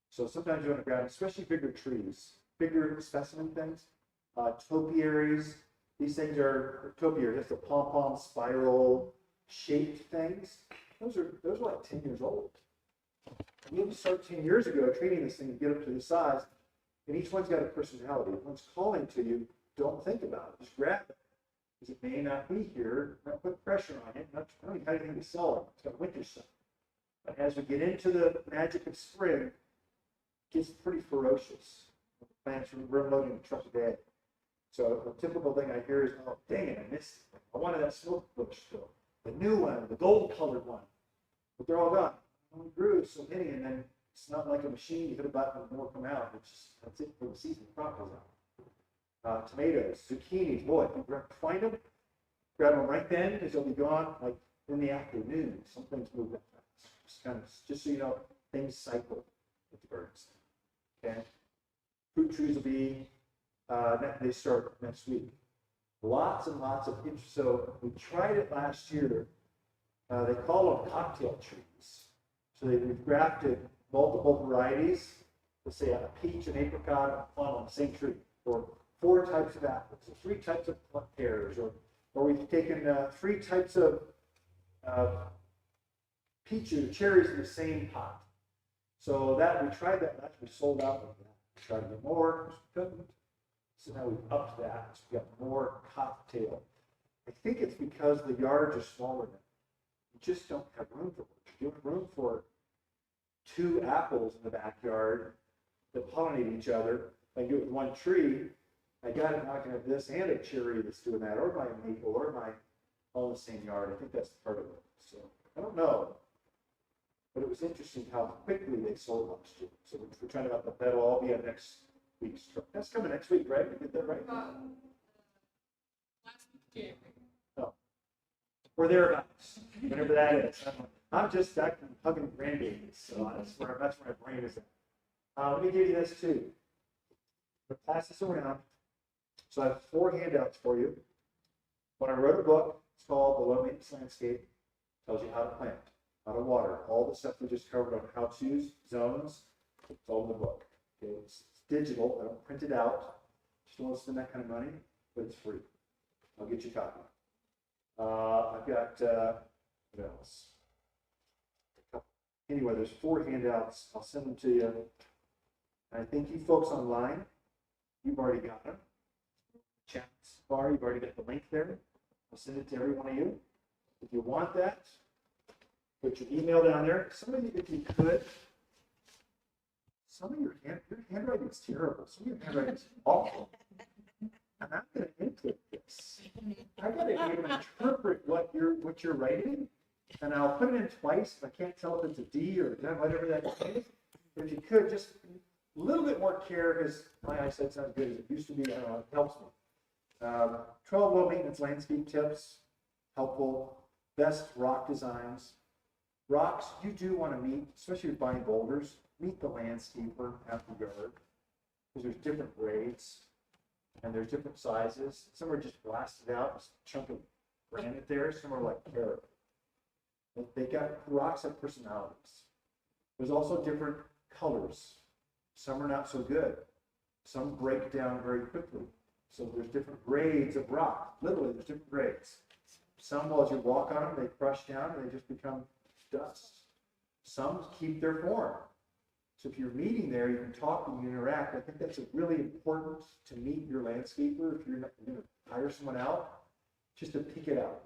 So sometimes you want to grab, especially bigger trees, bigger specimen things, topiaries. These things are topiary, just the pom-pom spiral shaped things. Those are like 10 years old. We had to start 10 years ago treating this thing to get up to the size, and each one's got a personality. If one's calling to you, don't think about it, just grab it. Because it may not be here, not put pressure on it, not I don't even have anything to sell it. It's got winter stuff. But as we get into the magic of spring, it gets pretty ferocious. The plants are loading the truck a day. So a typical thing I hear is, oh, dang it, I missed it. I wanted that smoke bush still. The new one, the gold colored one. But they're all gone. We grew so many, and then It's not like a machine, you hit a button and more come out. It's just, that's it for the season, the crop goes out. Tomatoes, zucchinis, boy, if you find them, grab them right then, because they'll be gone like in the afternoon. Some things move that fast. Just so you know, things cycle with the birds. Okay. Fruit trees will be, they start next week. Lots and lots of interest. So we tried it last year. They call them cocktail trees. So we've grafted multiple varieties. Let's say a peach, an apricot, and a plum on the same tree, or 4 types of apples, or 3 types of pears, or we've taken 3 types of peaches or cherries in the same pot. So that we tried that last, we sold out of that. We tried to get more, we couldn't. So now we've upped that. So we got more cocktail. I think it's because the yards are smaller now. You just don't have room for it. You have room for 2 apples in the backyard that pollinate each other. I do it with 1 tree. I got it, now I can have this and a cherry that's doing that, or my maple, or my all in the same yard. I think that's part of it. So I don't know. But it was interesting how quickly they sold last year. So we're trying to, that'll all be at next week's truck. That's coming next week, right? We get that right? Last week, No. Or thereabouts, whatever that is. I'm just back from hugging grandbabies, so that's where my brain is at. Let me give you this too. I'm gonna pass this around. So I have 4 handouts for you. When I wrote a book, it's called The Low Maintenance Landscape. Tells you how to plant, how to water, all the stuff we just covered on how-tos, zones. It's all in the book. Okay, it's digital. I don't print it out. Just don't want to spend that kind of money, but it's free. I'll get you a copy. I've got what else? Anyway, there's 4 handouts. I'll send them to you. And I think you folks online, you've already got them. Chat bar, you've already got the link there. I'll send it to every one of you. If you want that, put your email down there. Some of you, if you could, some of your handwriting is terrible. Some of your handwriting is awful. And I'm going to input this. I got to even interpret what you're writing, and I'll put it in twice. If I can't tell if it's a D or a whatever that is, if you could, just a little bit more care, because my eyesight's not as good as it used to be. I don't know, it helps me. 12 low maintenance landscape tips, helpful. Best rock designs. Rocks, you do want to meet, especially if you're buying boulders, meet the landscaper at the yard, because there's different grades and there's different sizes. Some are just blasted out, just a chunk of granite there. Some are like carat. They got rocks have personalities. There's also different colors. Some are not so good. Some break down very quickly. So there's different grades of rock. Literally, there's different grades. Some, as you walk on them, they crush down and they just become dust. Some keep their form. So if you're meeting there, you can talk and you interact. I think that's really important to meet your landscaper. If you're going to hire someone out, just to pick it out.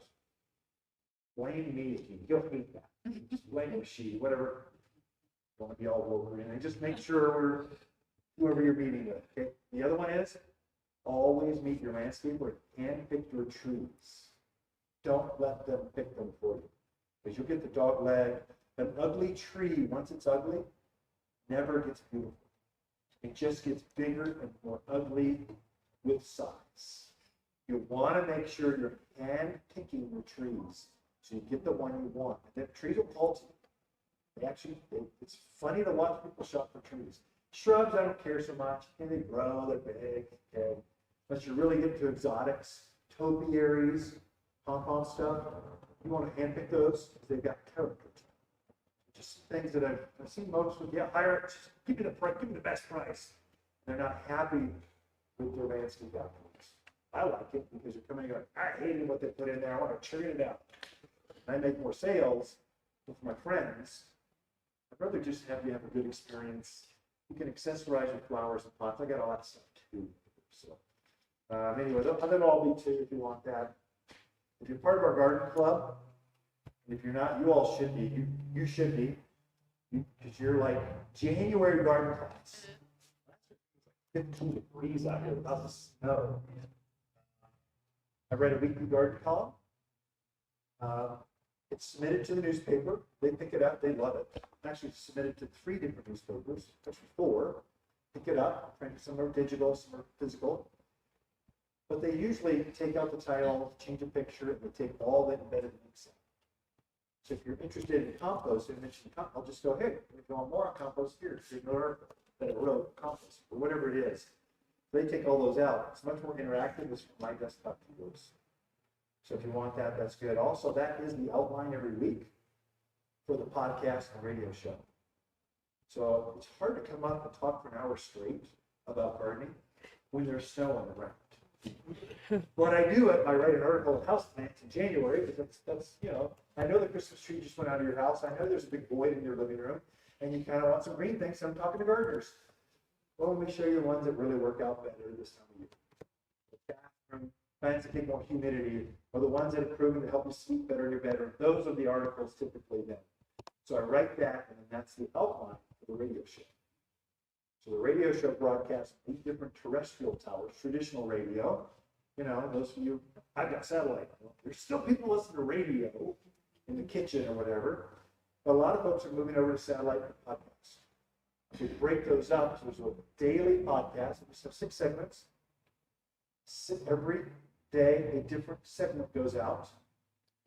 Blame me if you don't meet that. Just blame the machine, whatever. Don't want to be all over and just make sure we're whoever you're meeting with. Okay. The other one is always meet your landscaper and pick your trees. Don't let them pick them for you, because you'll get the dog leg. An ugly tree, once it's ugly, never gets beautiful. It just gets bigger and more ugly with size. You want to make sure you're hand picking your trees so you get the one you want. And then trees will call to you. It's funny to watch people shop for trees. Shrubs, I don't care so much. And they grow, they're big. Okay. Unless you're really into exotics, topiaries, pom-pom stuff, you want to hand pick those because they've got character. Just things that I've seen most with, hire it, just give me the best price. They're not happy with their landscape outcomes. I like it because you're coming and going, I hated what they put in there, I want to trade it out. And I make more sales with my friends. I'd rather just have you have a good experience. You can accessorize your flowers and pots. I got all that stuff too. So anyway, that'll all be too if you want that. If you're part of our garden club, and if you're not, you all should be. You should be, because you're like January garden class. It's like 15 degrees out here without the snow. I read a weekly garden column. It's submitted to the newspaper. They pick it up. They love it. Actually, submitted to 3 different newspapers, actually 4. Pick it up. Some are digital, some are physical. But they usually take out the title, change a picture, and they take all the embedded links in. So if you're interested in compost, and mention I'll just go, hey, if you want more on compost, here's another article that I wrote compost, or whatever it is. They take all those out. It's much more interactive. It's from my desktop to yours. So if you want that, that's good. Also, that is the outline every week for the podcast and radio show. So it's hard to come up and talk for an hour straight about gardening when there's snow on the ground. What I do, I write an article on house plants in January, because that's I know the Christmas tree just went out of your house. I know there's a big void in your living room, and you kind of want some green things. So I'm talking to gardeners. Well, let me show you the ones that really work out better this time of year. The bathroom plants that take more humidity are the ones that have proven to help you sleep better in your bedroom. Those are the articles typically then. So I write that, and then that's the outline for the radio show. So the radio show broadcasts 8 different terrestrial towers, traditional radio. Those of you, I've got satellite. There's still people listening to radio in the kitchen or whatever. But a lot of folks are moving over to satellite podcasts. We break those up. So there's a daily podcast. We have 6 segments. Every day, a different segment goes out,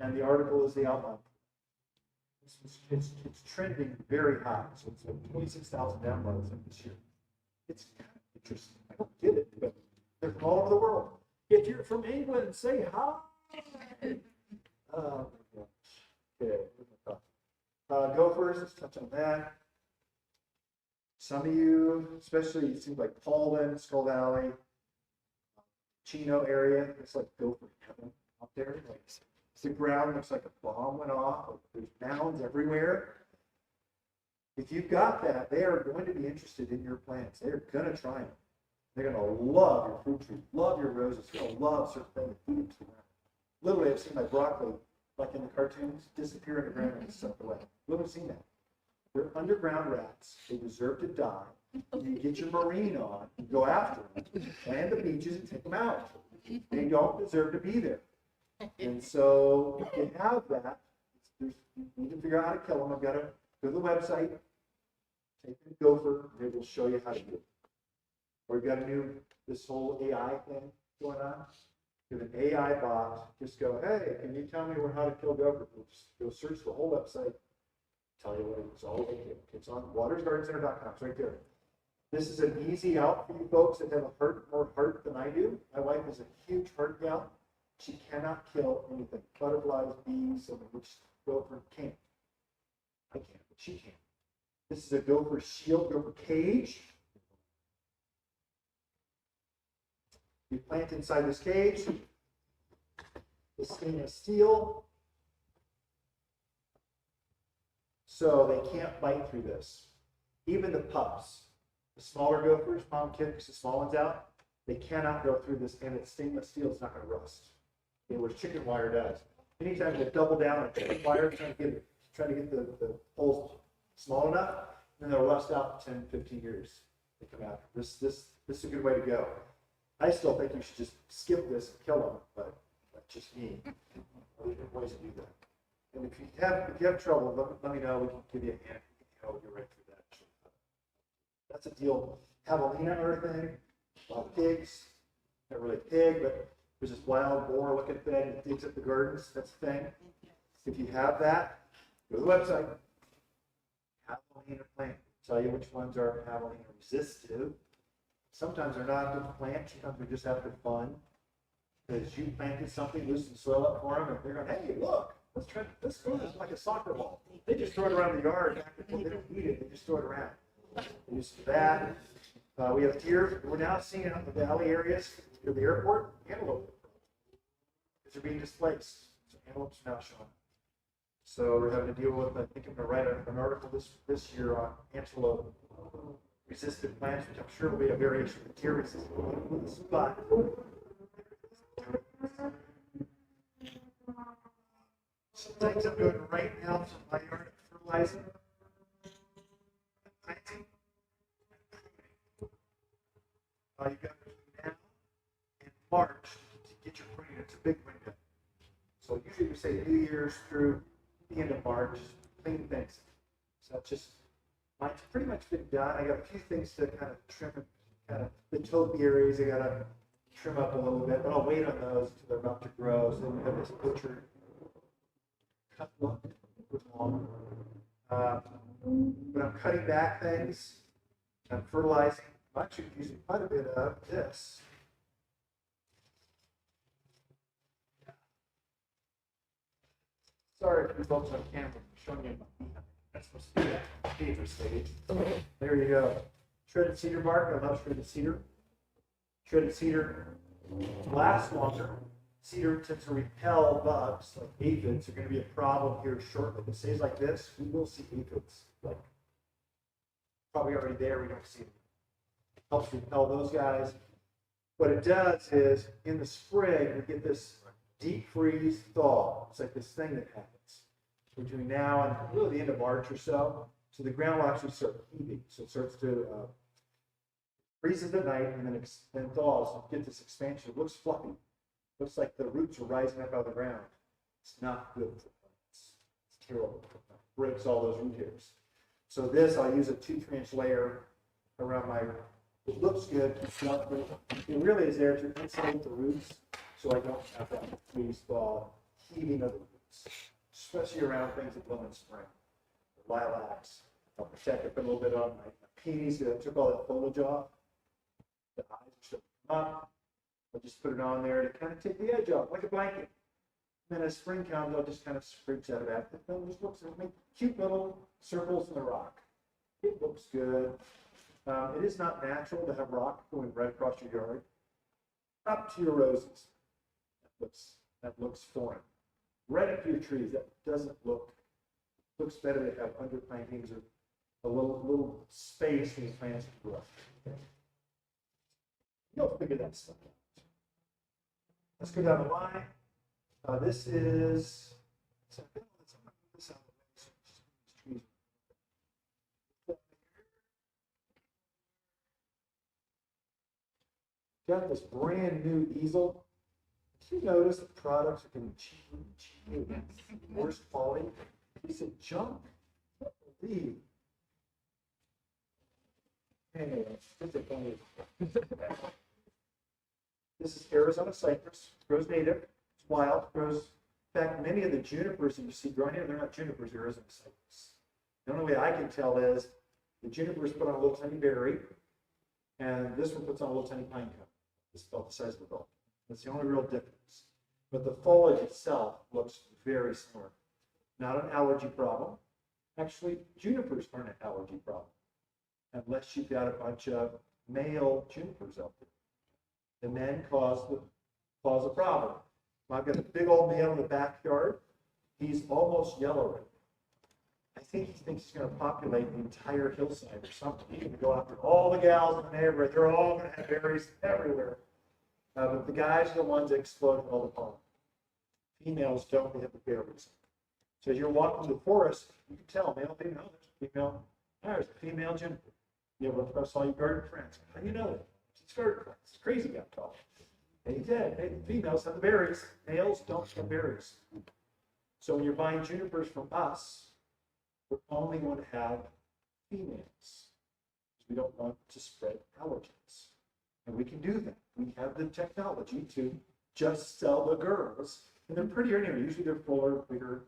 and the article is the outline. It's trending very high. So it's like 26,000 downloads this year. It's kind of interesting. I don't get it, but they're from all over the world. If you're from England, say hi. Okay. Gophers, let's touch on that. Some of you, especially it seems like Paulden, Skull Valley, Chino area, it's like gopher heaven out there. Like the ground looks like a bomb went off. There's mounds everywhere. If you've got that, they are going to be interested in your plants. They're going to try them. They're going to love your fruit trees, love your roses. They're going to love certain things. Feed them to the ground. Literally, I've seen my broccoli, like in the cartoons, disappear in the ground and sucked away. Literally seen that. They're underground rats. They deserve to die. You get your marine on, and go after them, land the beaches, and take them out. They don't deserve to be there. And so, if you have that, you need to figure out how to kill them. I've got to go to the website, take the gopher, and it will show you how to do it. Or you've got this whole AI thing going on. You have an AI bot, just go, hey, can you tell me how to kill gophers? We'll just go search the whole website, tell you what it's all about. It's on watersgardencenter.com. It's right there. This is an easy out for you folks that have more heart than I do. My wife is a huge heart gal. She cannot kill anything. Butterflies, bees, which gopher can't. I can't, but she can. This is a gopher shield, gopher cage. You plant inside this cage. The stainless steel. So they can't bite through this. Even the pups, the smaller gophers, mom kicks the small ones out, they cannot go through this, and it's stainless steel is not going to rust. Whereas chicken wire does. Anytime you double down on chicken wire, trying to get the holes small enough, then they'll rust out in 10, 15 years. They come out. This is a good way to go. I still think you should just skip this and kill them, but that's just me. There's ways to do that. And if you have trouble, let me know. We can give you a hand. We can help you right through that. That's a deal. Javelina earthing, pigs. Not really pig, but there's this wild boar looking thing that digs up the gardens. That's the thing. If you have that, go to the website. Javelina plant. Tell you which ones are javelina resistive. Sometimes they're not good to plant. Sometimes they're just after fun. Because you planted something, loosened soil up for them, and they're going, hey, look, let's throw this like a soccer ball. They just throw it around the yard. They don't eat it. They just throw it around. Use that. We have deer. We're now seeing in the valley areas near the airport, antelope. Because they're being displaced. So antelopes are now showing. So we're having to deal with, I think I'm going to write an article this year on antelope resistant plants, which I'm sure will be a variation of the deer resistant plants. But some things I'm doing right now to my yard of fertilizing, planting, you've got now and March to get your pruning. It's a big window. So usually we say New Year's through the end of March, clean things. So it's just, mine's pretty much been done. I got a few things to kind of trim, kind of the topiaries I gotta trim up a little bit, but I'll wait on those until they're about to grow. So we have this butcher cut look with long. But I'm cutting back things. I'm fertilizing. I'm actually using quite a bit of this. Sorry if you folks on camera, I'm showing you my behind. That's supposed to be that paper stage. There you go. Shredded cedar bark. I love shredded cedar. Shredded cedar lasts longer. Cedar tends to repel bugs like aphids are going to be a problem here shortly. If it stays like this, we will see aphids. Like probably already there. We don't see them. Helps repel those guys. What it does is in the spring we get this deep freeze thaw. It's like this thing that happens between now and really the end of March or so. So the ground will actually start heaving. So it starts to freezes at night and then thaws. And get this expansion. It looks fluffy. Looks like the roots are rising up out of the ground. It's not good for plants. It's terrible. It breaks all those root hairs. So this, I'll use a 2-3 inch layer around my. It looks good. It's not good. It really is there to insulate the roots, so I don't have that freeze thaw heaving of the roots, especially around things that blow in spring. The lilacs. I'll protect it. Put a little bit on my peonies because I took all that foliage off. The eyes are starting to come up. I'll just put it on there to kind of take the edge off, like a blanket. And then as spring comes, I'll just kind of spritz out of that. It just looks like cute little circles in the rock. It looks good. It is not natural to have rock going right across your yard. Up to your roses. That looks foreign. Right up to your trees. That doesn't look. Looks better to have under plantings or a little space for the plants to grow. Okay. You'll figure that stuff out. Let's go down the line. This is. Got this brand new easel. Did you notice the products are getting cheaper and cheaper? Worse quality. Piece of junk. I can't believe. Anyway, it's a funny. This is Arizona cypress. It grows native. It's wild. It grows. In fact, many of the junipers that you see growing here, they're not junipers, they're Arizona cypress. The only way I can tell is the junipers put on a little tiny berry, and this one puts on a little tiny pine cone. It's about the size of a ball. That's the only real difference. But the foliage itself looks very similar. Not an allergy problem. Actually, junipers aren't an allergy problem, unless you've got a bunch of male junipers out there. The men cause a problem. I've got a big old male in the backyard. He's almost yellow right now. I think he thinks he's going to populate the entire hillside or something. He's going to go after all the gals in the neighborhood. They're all going to have berries everywhere. But the guys are the ones that explode all the pollen. Females don't have the berries. So as you're walking the forest, you can tell male, female. There's a female. There's a female juniper. You ever run across all your garden friends? How do you know that? It's garden friends. It's crazy guy talk. And he said, hey, females have the berries. Males don't have berries. So when you're buying junipers from us, we're only going to have females. We don't want to spread allergens. And we can do that. We have the technology to just sell the girls. And they're prettier anyway. Usually they're fuller, bigger.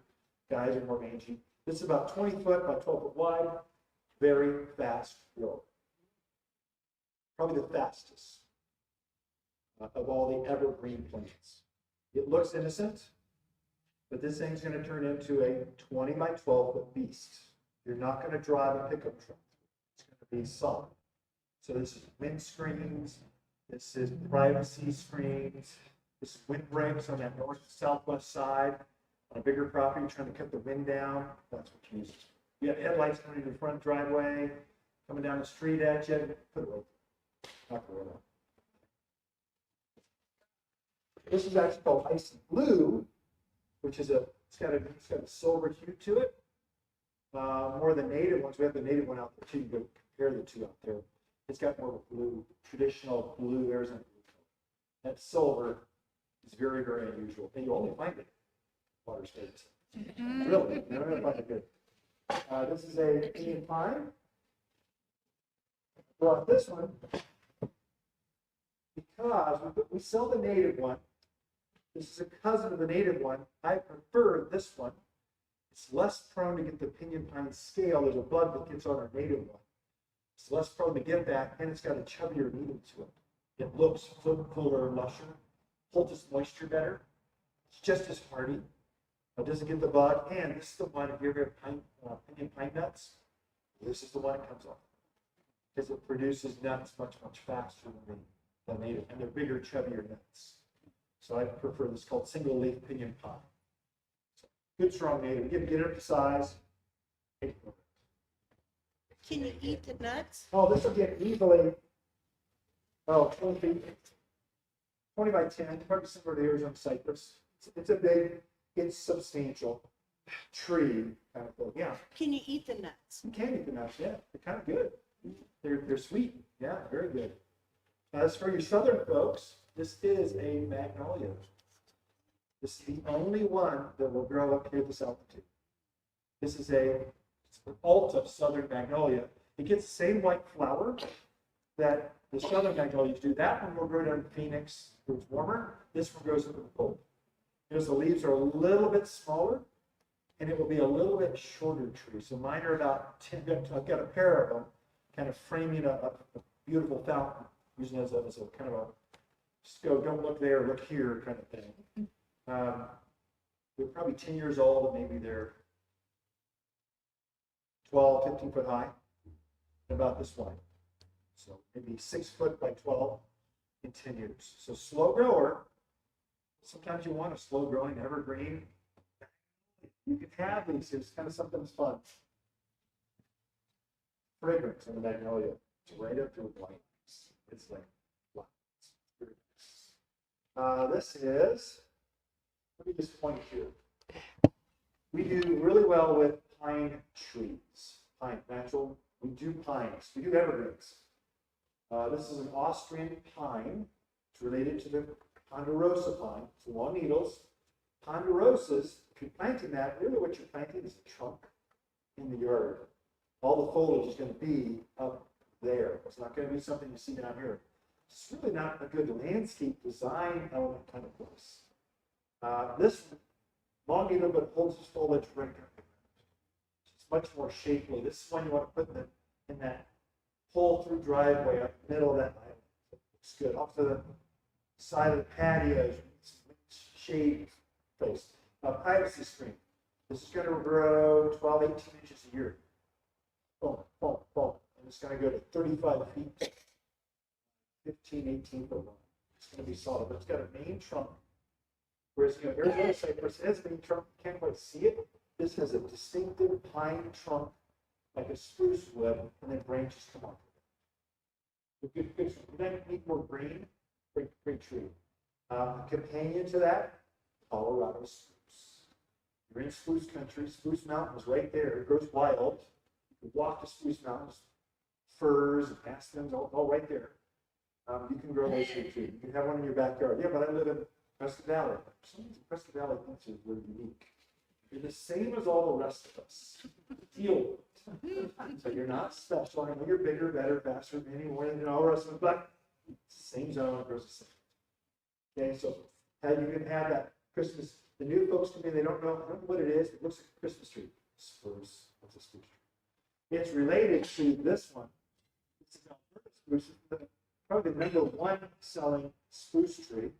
Guys are more mangy. This is about 20 foot by 12 foot wide. Very fast grower. Probably the fastest of all the evergreen plants. It looks innocent, but this thing's going to turn into a 20 by 12 foot beast. You're not going to drive a pickup truck. It's going to be solid. So this is wind screens. This is privacy screens. This is windbreaks on that north southwest side. On a bigger property, trying to cut the wind down. That's what you use. You have headlights coming in your front driveway, coming down the street at you. Put it right there. Not the road. This is actually called icy blue, which is it's got a silver hue to it. More than native ones. We have the native one out there too. You can compare the two out there. It's got more of a blue, traditional blue Arizona blue. That silver is very, very unusual, and you only find it in water states. Really? No, no, no, good. This is a Indian pine. Brought this one because we sell the native one. This is a cousin of the native one. I prefer this one. It's less prone to get the pinyon pine scale. There's a bug that gets on our native one. It's less prone to get that, and it's got a chubbier needle to it. It looks fuller, lusher, holds its moisture better. It's just as hardy. It doesn't get the bug, and this is the one, if you ever have pinyon pine nuts, this is the one that comes off. Because it produces nuts much, much faster than the native, and they're bigger, chubbier nuts. So I prefer this called single leaf pinyon pine. So, good, strong native. Get it up to size. Can you eat the nuts? Oh, this will get easily, 20 feet, 20 by 10, probably similar to Arizona cypress. It's a big, it's substantial tree kind of thing. Yeah, Can you eat the nuts? you can eat the nuts. Yeah, they're kind of good. They're sweet. Yeah, very good. As for your southern folks, this is a magnolia. This is the only one that will grow up here at this altitude. This is an Alta southern magnolia. It gets the same white flower that the southern magnolias do. That one will grow down in Phoenix where it's warmer. This one grows up in the cold. Because the leaves are a little bit smaller and it will be a little bit shorter tree. So mine are about 10, I've got a pair of them kind of framing a beautiful fountain, using it as a kind of a, just go, don't look there, look here kind of thing. They're probably 10 years old and maybe they're 12, 15 foot high, about this wide. So maybe 6 foot by 12 in 10 years. So slow grower. Sometimes you want a slow growing evergreen. You can have these. It's kind of something that's fun. Fragrance in the magnolia. It's right up to white. It's like wow. This is, let me just point here. We do really well with pine trees. Pine, natural. We do pines. We do evergreens. This is an Austrian pine. It's related to the ponderosa pine. It's long needles. Ponderosas, if you're planting that, really what you're planting is a trunk in the yard. All the foliage is going to be up there. It's not going to be something you see down here. It's really not a good landscape design element kind of place. This long needle but holds its foliage right there. It's much more shapely. This is one you want to put in that pull through driveway up the middle of that island. Looks good. Off to the side of the patio, shade place. Privacy screen. This is going to grow 12, 18 inches a year. Boom, boom, boom. And it's going to go to 35 feet, 15, 18 foot long. It's going to be solid, but it's got a main trunk. Whereas, Arizona cypress has a main trunk, you can't quite see it. This has a distinctive pine trunk, like a spruce would, and then branches come off. Good. We don't need more green. Great tree. Companion to that, Colorado spruce. You're in spruce country. Spruce Mountain is right there. It grows wild. You can walk to Spruce Mountains, firs and aspens, all right there. You can grow those here too. You can have one in your backyard. Yeah, but I live in Prescott Valley. For some reason, Prescott Valley thinks you're really unique. You're the same as all the rest of us. Deal with it. So you're not special. I know you're bigger, better, faster, any more than all the rest of us, but it's the same zone, grows the same. Okay, so you can have that Christmas. The new folks come in, they don't know what it is. It looks like a Christmas tree. Spruce. What's a spruce tree? It's related to this one. This is Alberta spruce. It's probably the #1 selling spruce tree,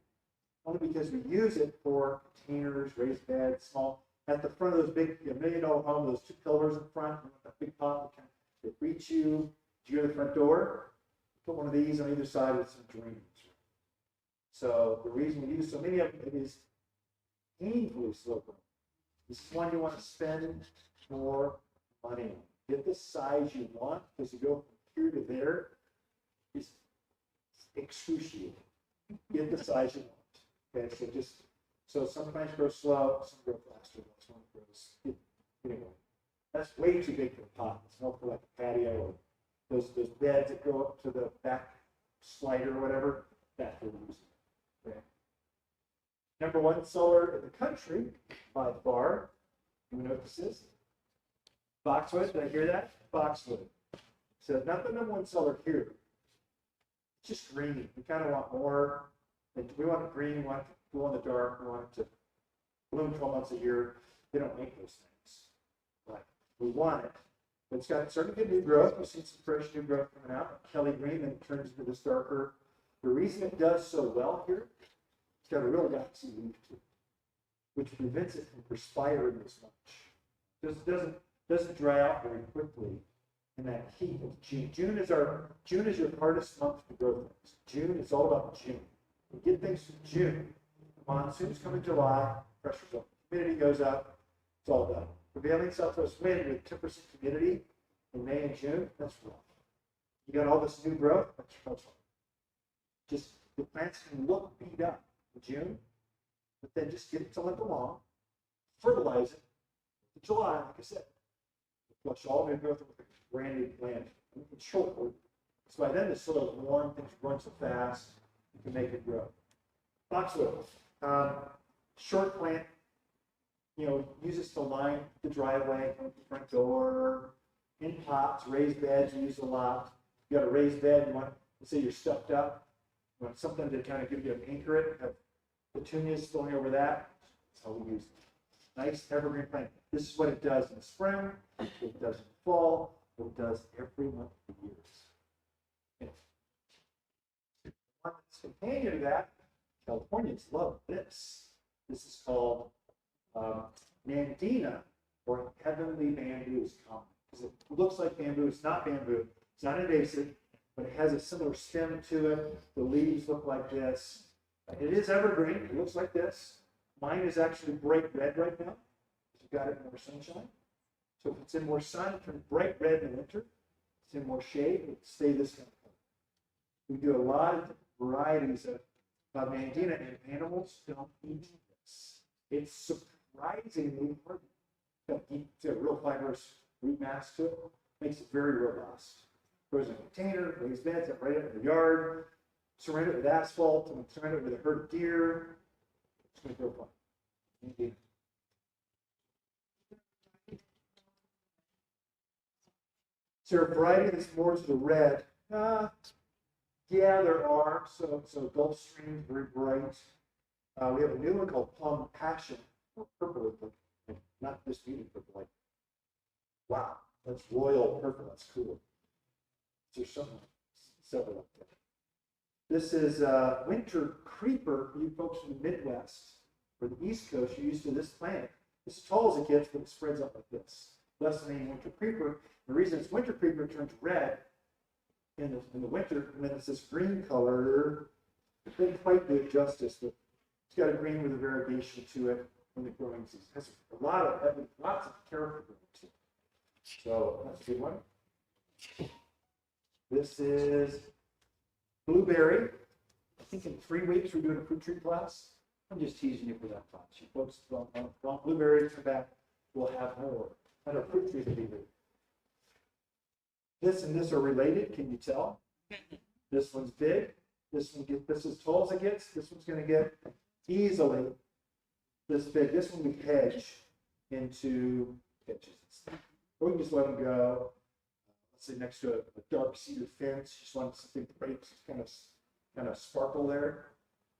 only because we use it for containers, raised beds, small. At the front of those big $1 million home, those 2 pillars in front, that big pot that reach you to the front door. Put one of these on either side with some dreams. So the reason we use so many of them, it is painfully slow growing. This is one you want to spend more money on. Get the size you want, because you go from here to there, it's excruciating. Get the size you want. Okay, so some plants grow slow, some grow faster, some grows. Anyway, that's way too big for the pot. It's more for like a patio or those beds that go up to the back slider or whatever. That's what we're using. Okay. #1 seller in the country by far You know what this is? Boxwood, did I hear that? Boxwood. So not the number one seller here. It's just green. We kind of want more. We want it green, we want it to glow in the dark, we want it to bloom 12 months a year. They don't make those things. But we want it. But it's got starting to get new growth. We've seen some fresh new growth coming out. Kelly green, and it turns into this darker. The reason it does so well here, it's got a real waxy leaf to it, which prevents it from perspiring as much. Just doesn't dry out very quickly in that heat of June. June is your hardest month to grow things. June is all about June. We get things from June. The monsoons come in July, pressure's up, humidity goes up, it's all done. Prevailing southwest wind with 10% humidity in May and June, that's rough. You got all this new growth, that's rough. Just the plants can look beat up in June, but then just get it to limp along, fertilize it in July, like I said. Flush all new growth with a brand new plant. It's short wood. So by then the soil is warm, things are growing so fast, you can make it grow. Boxwood, short plant, use this to line the driveway, the front door, in pots, raised beds, you use a lot. You got a raised bed, you want, let's say you're stuffed up, you want something to kind of give you an anchor it, have petunias flowing over that. That's how we use it. Nice evergreen plant. This is what it does in the spring, it does in the fall, what it does every month of the years. One that's companion to that, Californians love this. This is called Nandina, or heavenly bamboo is common. Because it looks like bamboo, it's not bamboo, it's not invasive, but it has a similar stem to it. The leaves look like this. It is evergreen, it looks like this. Mine is actually bright red right now. You've got it in more sunshine. So if it's in more sun, it turns bright red in the winter. If it's in more shade, it'll stay this kind of color. We do a lot of varieties of Nandina, and animals don't eat this. It's surprisingly hard. It's a real fibrous root mass to it. Makes it very robust. Grows in a container, raised beds, right up in the yard. Surround it with asphalt, and surround it with a herd of deer. It's going to grow fine. Nandina. Is there a variety that's more to the red? Yeah, there are. So Gulfstream, very bright. We have a new one called Plum Passion, or purple, like not this beauty purple. Like, wow, that's royal purple. That's cool. There's something several up there. This is winter creeper for you folks from the Midwest or the East Coast. You're used to this plant. It's as tall as it gets, but it spreads up like this. Thus the name winter creeper. The reason it's winter creeper, it turns red in the winter, and then it's this green color. It didn't quite do it justice, but it's got a green with a variegation to it in the growing season. It has lots of character to it. So that's a good one. This is blueberry. I think in 3 weeks we're doing a fruit tree class. I'm just teasing you for that class. You folks want blueberries, come back, we'll have more. And our fruit trees will be good. This and this are related, can you tell? This one's big. This one gets this as tall as it gets. This one's going to get easily this big. This one we hedge into hedges. Or we can just let them go. Let's say next to a dark cedar fence. Just want something to break, kind of sparkle there.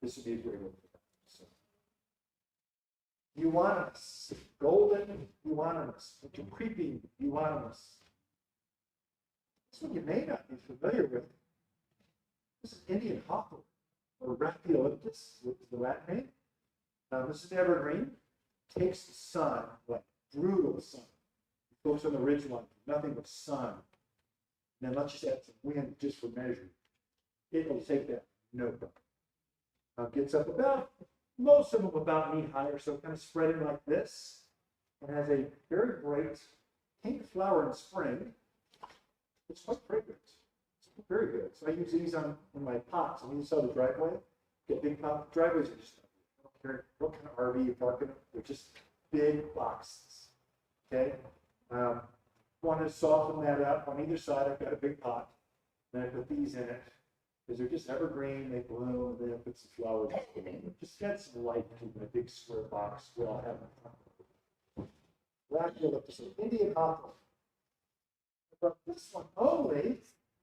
This would be a great one for that. So, euonymus, golden euonymus, winter creeping euonymus. This one you may not be familiar with. This is Indian hawthorn, or Raphioliptus, the Latin name. This is evergreen. Takes the sun, like brutal sun. Folks on the ridge line, nothing but sun. And then let's just add some wind just for measure. It will take that, no problem. Gets up about, most of them about knee high or so, kind of spreading like this. And has a very bright pink flower in spring. It's quite fragrant. It's very good. So I use these in my pots. I mean, you saw the driveway. Get big pot driveways are just, I don't care what kind of RV you're parking in, they're just big boxes. Okay. Want to soften that up on either side. I've got a big pot. Then I put these in it because they're just evergreen. They bloom. Then I put some flowers. Just add some light to a big square box. We all have them. black eucalyptus, an Indian hawthorn. But this one only,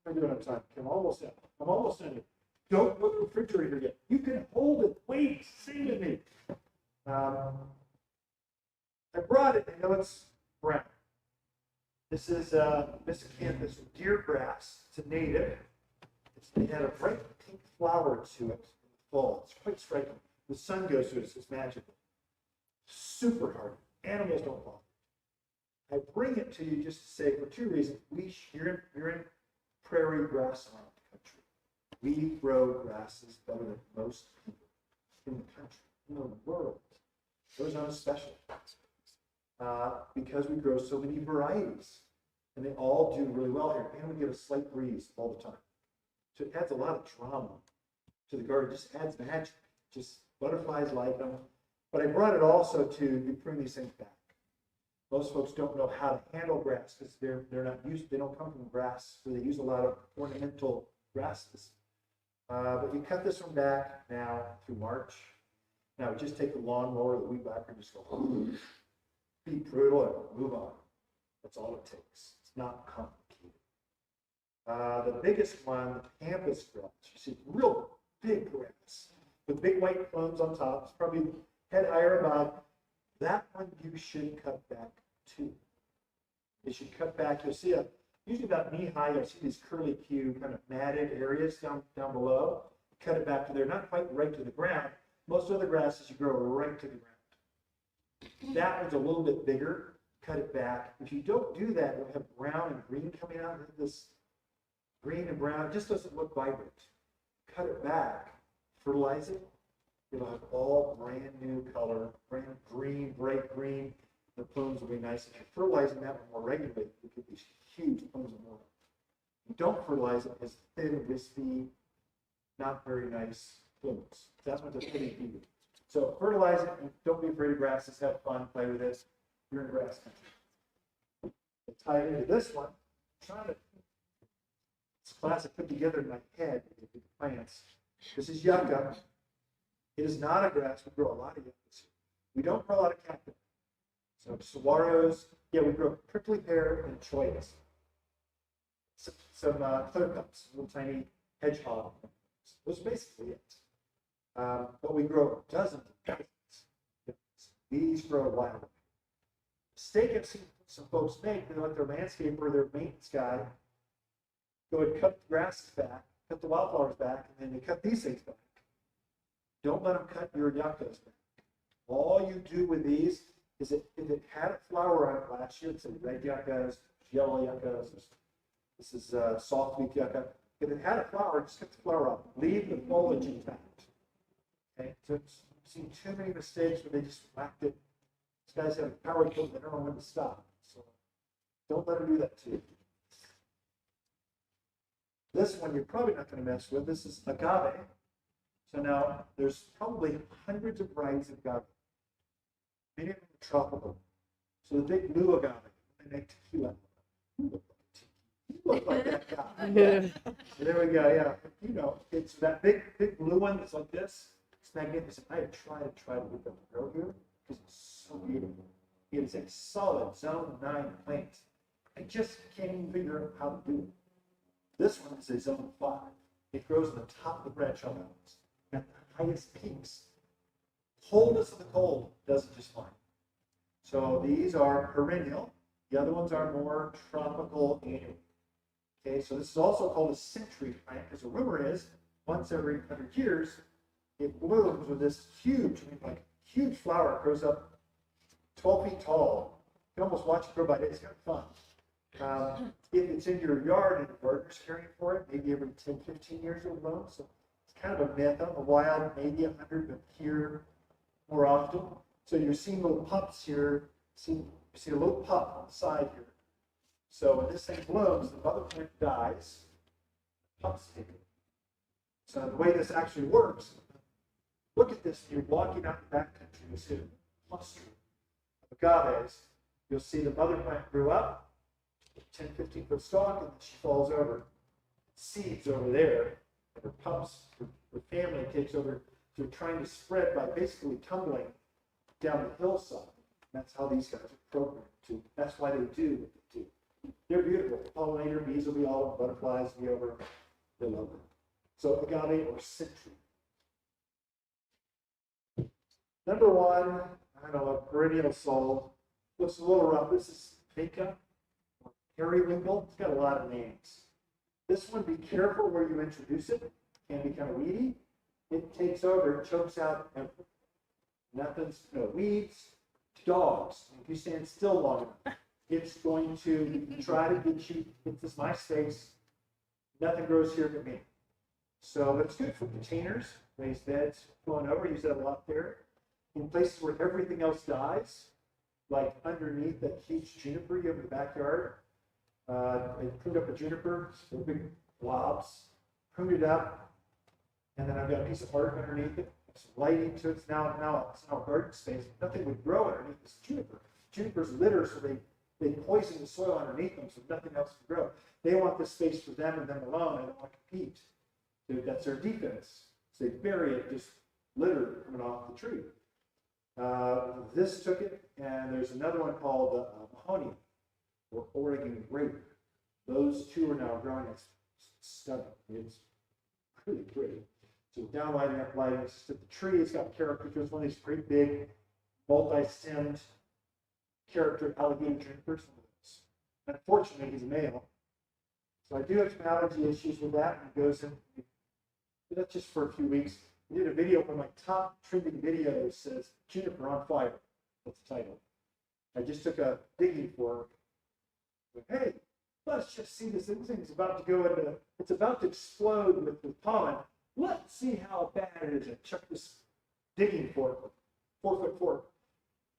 I'm doing on time. I'm almost in. I'm almost in it. Don't put the refrigerator yet. You can hold it. Wait, see to me. I brought it. I know it's brown. This is miscanthus deer grass. It's a native. It had a bright pink flower to it in the fall. It's quite striking. The sun goes through it. It's magical. Super hard. Animals don't bother. I bring it to you just to say for two reasons. You're in prairie grassland country. We grow grasses better than most people in the country, in the world. Those aren't special because we grow so many varieties, and they all do really well here. And we get a slight breeze all the time, so it adds a lot of drama to the garden. It just adds magic. Just butterflies like them. But I brought it also to bring these things back. Most folks don't know how to handle grass because they're not used. They don't come from grass, so they use a lot of ornamental grasses. But you cut this one back now through March. Now we just take the lawnmower, the weed whacker, and just go be brutal and move on. That's all it takes. It's not complicated. The biggest one, the pampas grass. You see real big grass with big white plumes on top. It's probably head higher above. That one you should cut back too. You should cut back. You'll see usually about knee high. You'll see these curly Q kind of matted areas down below. Cut it back to there, not quite right to the ground. Most other grasses you grow right to the ground. That one's a little bit bigger. Cut it back. If you don't do that, you'll have brown and green coming out. This green and brown, it just doesn't look vibrant. Cut it back, fertilize it. It'll have all brand new color, brand green, bright green. The plumes will be nice. If you're fertilizing that one more regularly, you get these huge plumes of mortar. You don't fertilize it as thin, wispy, not very nice plumes. That's what they're fitting you. So fertilize it. Don't be afraid of grasses. Have fun. Play with this. You're in grass country. I tie it into this one. This class I put together in my head with the plants. This is yucca. It is not a grass. We grow a lot of yuccas. We don't grow a lot of cacti. So saguaros, yeah, we grow prickly pear and choyas. Some clearcuts, little tiny hedgehog. Those are basically it. But we grow dozens of dozens. These grow wild. Mistake I've seen some folks make, they let their landscaper, their maintenance guy, go and cut the grasses back, cut the wildflowers back, and then they cut these things back. Don't let them cut your yuccas back. All you do with these is if it had a flower on it last year, it's red yuccas, yellow yuccas, this is soft-leaf yucca. If it had a flower, just cut the flower off. Leave the foliage intact. Okay, so I've seen too many mistakes where they just whacked it. These guys have a power tool, they don't know when to stop. So don't let them do that to you. This one you're probably not going to mess with. This is agave. So now there's probably hundreds of varieties of agave. Many of them are tropical. So the big blue agave, they make tequila. You look like that guy. So there we go. Yeah, you know, it's that big blue one that's like this. It's magnificent. I have tried to get them to grow here because it's so beautiful. It is a solid zone 9 plant. I just can't even figure out how to do it. This one is a zone 5. It grows on the top of the branch on mountains at the highest peaks. Coldest of the cold does it just fine. So these are perennial. The other ones are more tropical annual. Okay, so this is also called a century plant because the rumor is once every 100 years it blooms with this huge, huge flower. It grows up 12 feet tall. You can almost watch it grow by day. It's kind of fun. If it's in your yard and the gardener's caring for it, maybe every 10, 15 years it'll bloom. So it's kind of a myth. Out in the wild, maybe 100, but here more often. So you're seeing little pups here. You see a little pup on the side here. So when this thing blooms, the mother plant dies. Pups take it. So the way this actually works, look at this. You're walking out the backcountry. You'll see a cluster of agaves. You'll see the mother plant grew up. 10, 15 foot stalk, and she falls over. Seeds over there, and her pups, her family takes over. They're trying to spread by basically tumbling down the hillside. That's how these guys are programmed to. That's why they do what they do. They're beautiful. Pollinator bees will be all over, butterflies will be over. They love them. So agave or citrus. Number one, I don't know, perennial soul. Looks a little rough. This is Pinka or periwinkle. It's got a lot of names. This one, be careful where you introduce it. It can be kind of weedy. It takes over, it chokes out everything. Nothing's, no weeds, dogs. If you stand still long enough, it's going to try to get you, this is my space. Nothing grows here but me. So it's good for containers, raised beds, flowing over, use that a lot there. In places where everything else dies, like underneath that huge juniper you have in the backyard. I pruned up a juniper, so big blobs, pruned it up, and then I've got a piece of art underneath it. Some lighting to it. It's now a garden space. Nothing would grow underneath this juniper. Junipers litter, so they poison the soil underneath them, so nothing else can grow. They want this space for them and them alone. They don't want to compete. So that's their defense. So they bury it, just litter coming off the tree. This took it, and there's another one called mahogany or Oregon grape. Those two are now growing. It's stunning. It's really pretty. So down lighting up lighting. The tree has got character. It's one of these pretty big, multi-stemmed character alligator junipers. Unfortunately, he's a male. So I do have some allergy issues with that. And it goes in. That's just for a few weeks. I did a video, one of my top trending videos says Juniper on Fire. That's the title. I just took a digging fork. Hey, let's just see this thing's about to go into, it's about to explode with pollen. Let's see how bad it is. I chuck this digging fork, 4-foot fork,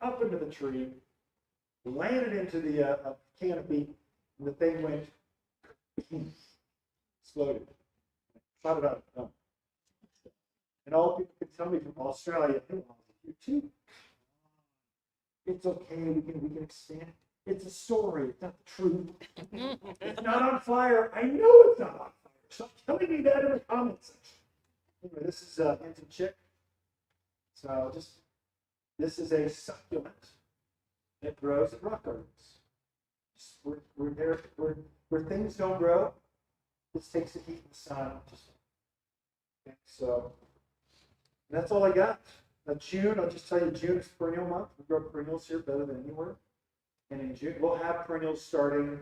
up into the tree, landed into the canopy, and the thing went, exploded. Shot it out. And all people can tell me from Australia, hey, you too. It's okay, we can expand. It's a story, it's not the truth. It's not on fire. I know it's not on fire. Stop telling me that in the comment section. Anyway, this is Hinton Chick. So this is a succulent that grows in rock gardens. We're there where things don't grow. This takes the heat and the sun. Okay, so that's all I got. June, I'll just tell you, June is perennial month. We grow perennials here better than anywhere. And in June, we'll have perennials starting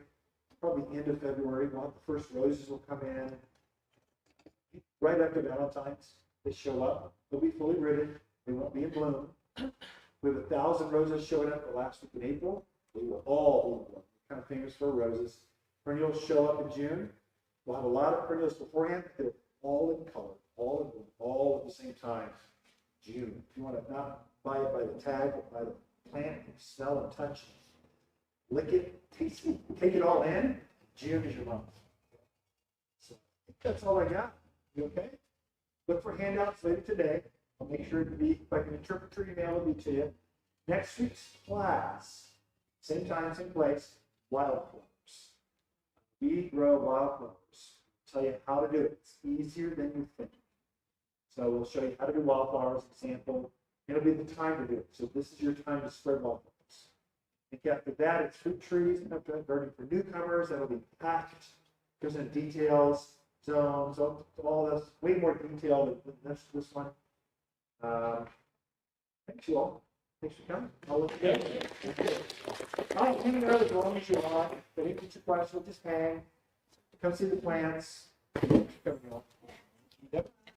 probably end of February. We'll have the first roses will come in right after Valentine's. They show up. They'll be fully rooted. They won't be in bloom. We have 1,000 roses showing up the last week in April. They will all be in bloom. We're kind of famous for roses. Perennials show up in June. We'll have a lot of perennials beforehand. They're all in color, all in bloom, all at the same time. June. If you want to not buy it by the tag, but by the plant, and smell and touch, lick it, taste it, take it all in. June is your month. So I think that's all I got. You okay? Look for handouts later today. I'll make sure to be, if I can interpret your email, it'll be to you. Next week's class, same time, same place, wildflowers. We grow wildflowers. I'll tell you how to do it. It's easier than you think. So we'll show you how to do wildflowers, example. It'll be the time to do it. So this is your time to spread wildflowers. I think after that, it's fruit trees, and after that, gardening for newcomers. That'll be packed. Goes into details, zones, all this, way more detail than this one. Thanks you all. Thanks for coming. I'll let you go. I'll hang there as long as you want. If they didn't get your question, just hang. Come see the plants. Thanks for coming, y'all. Yep.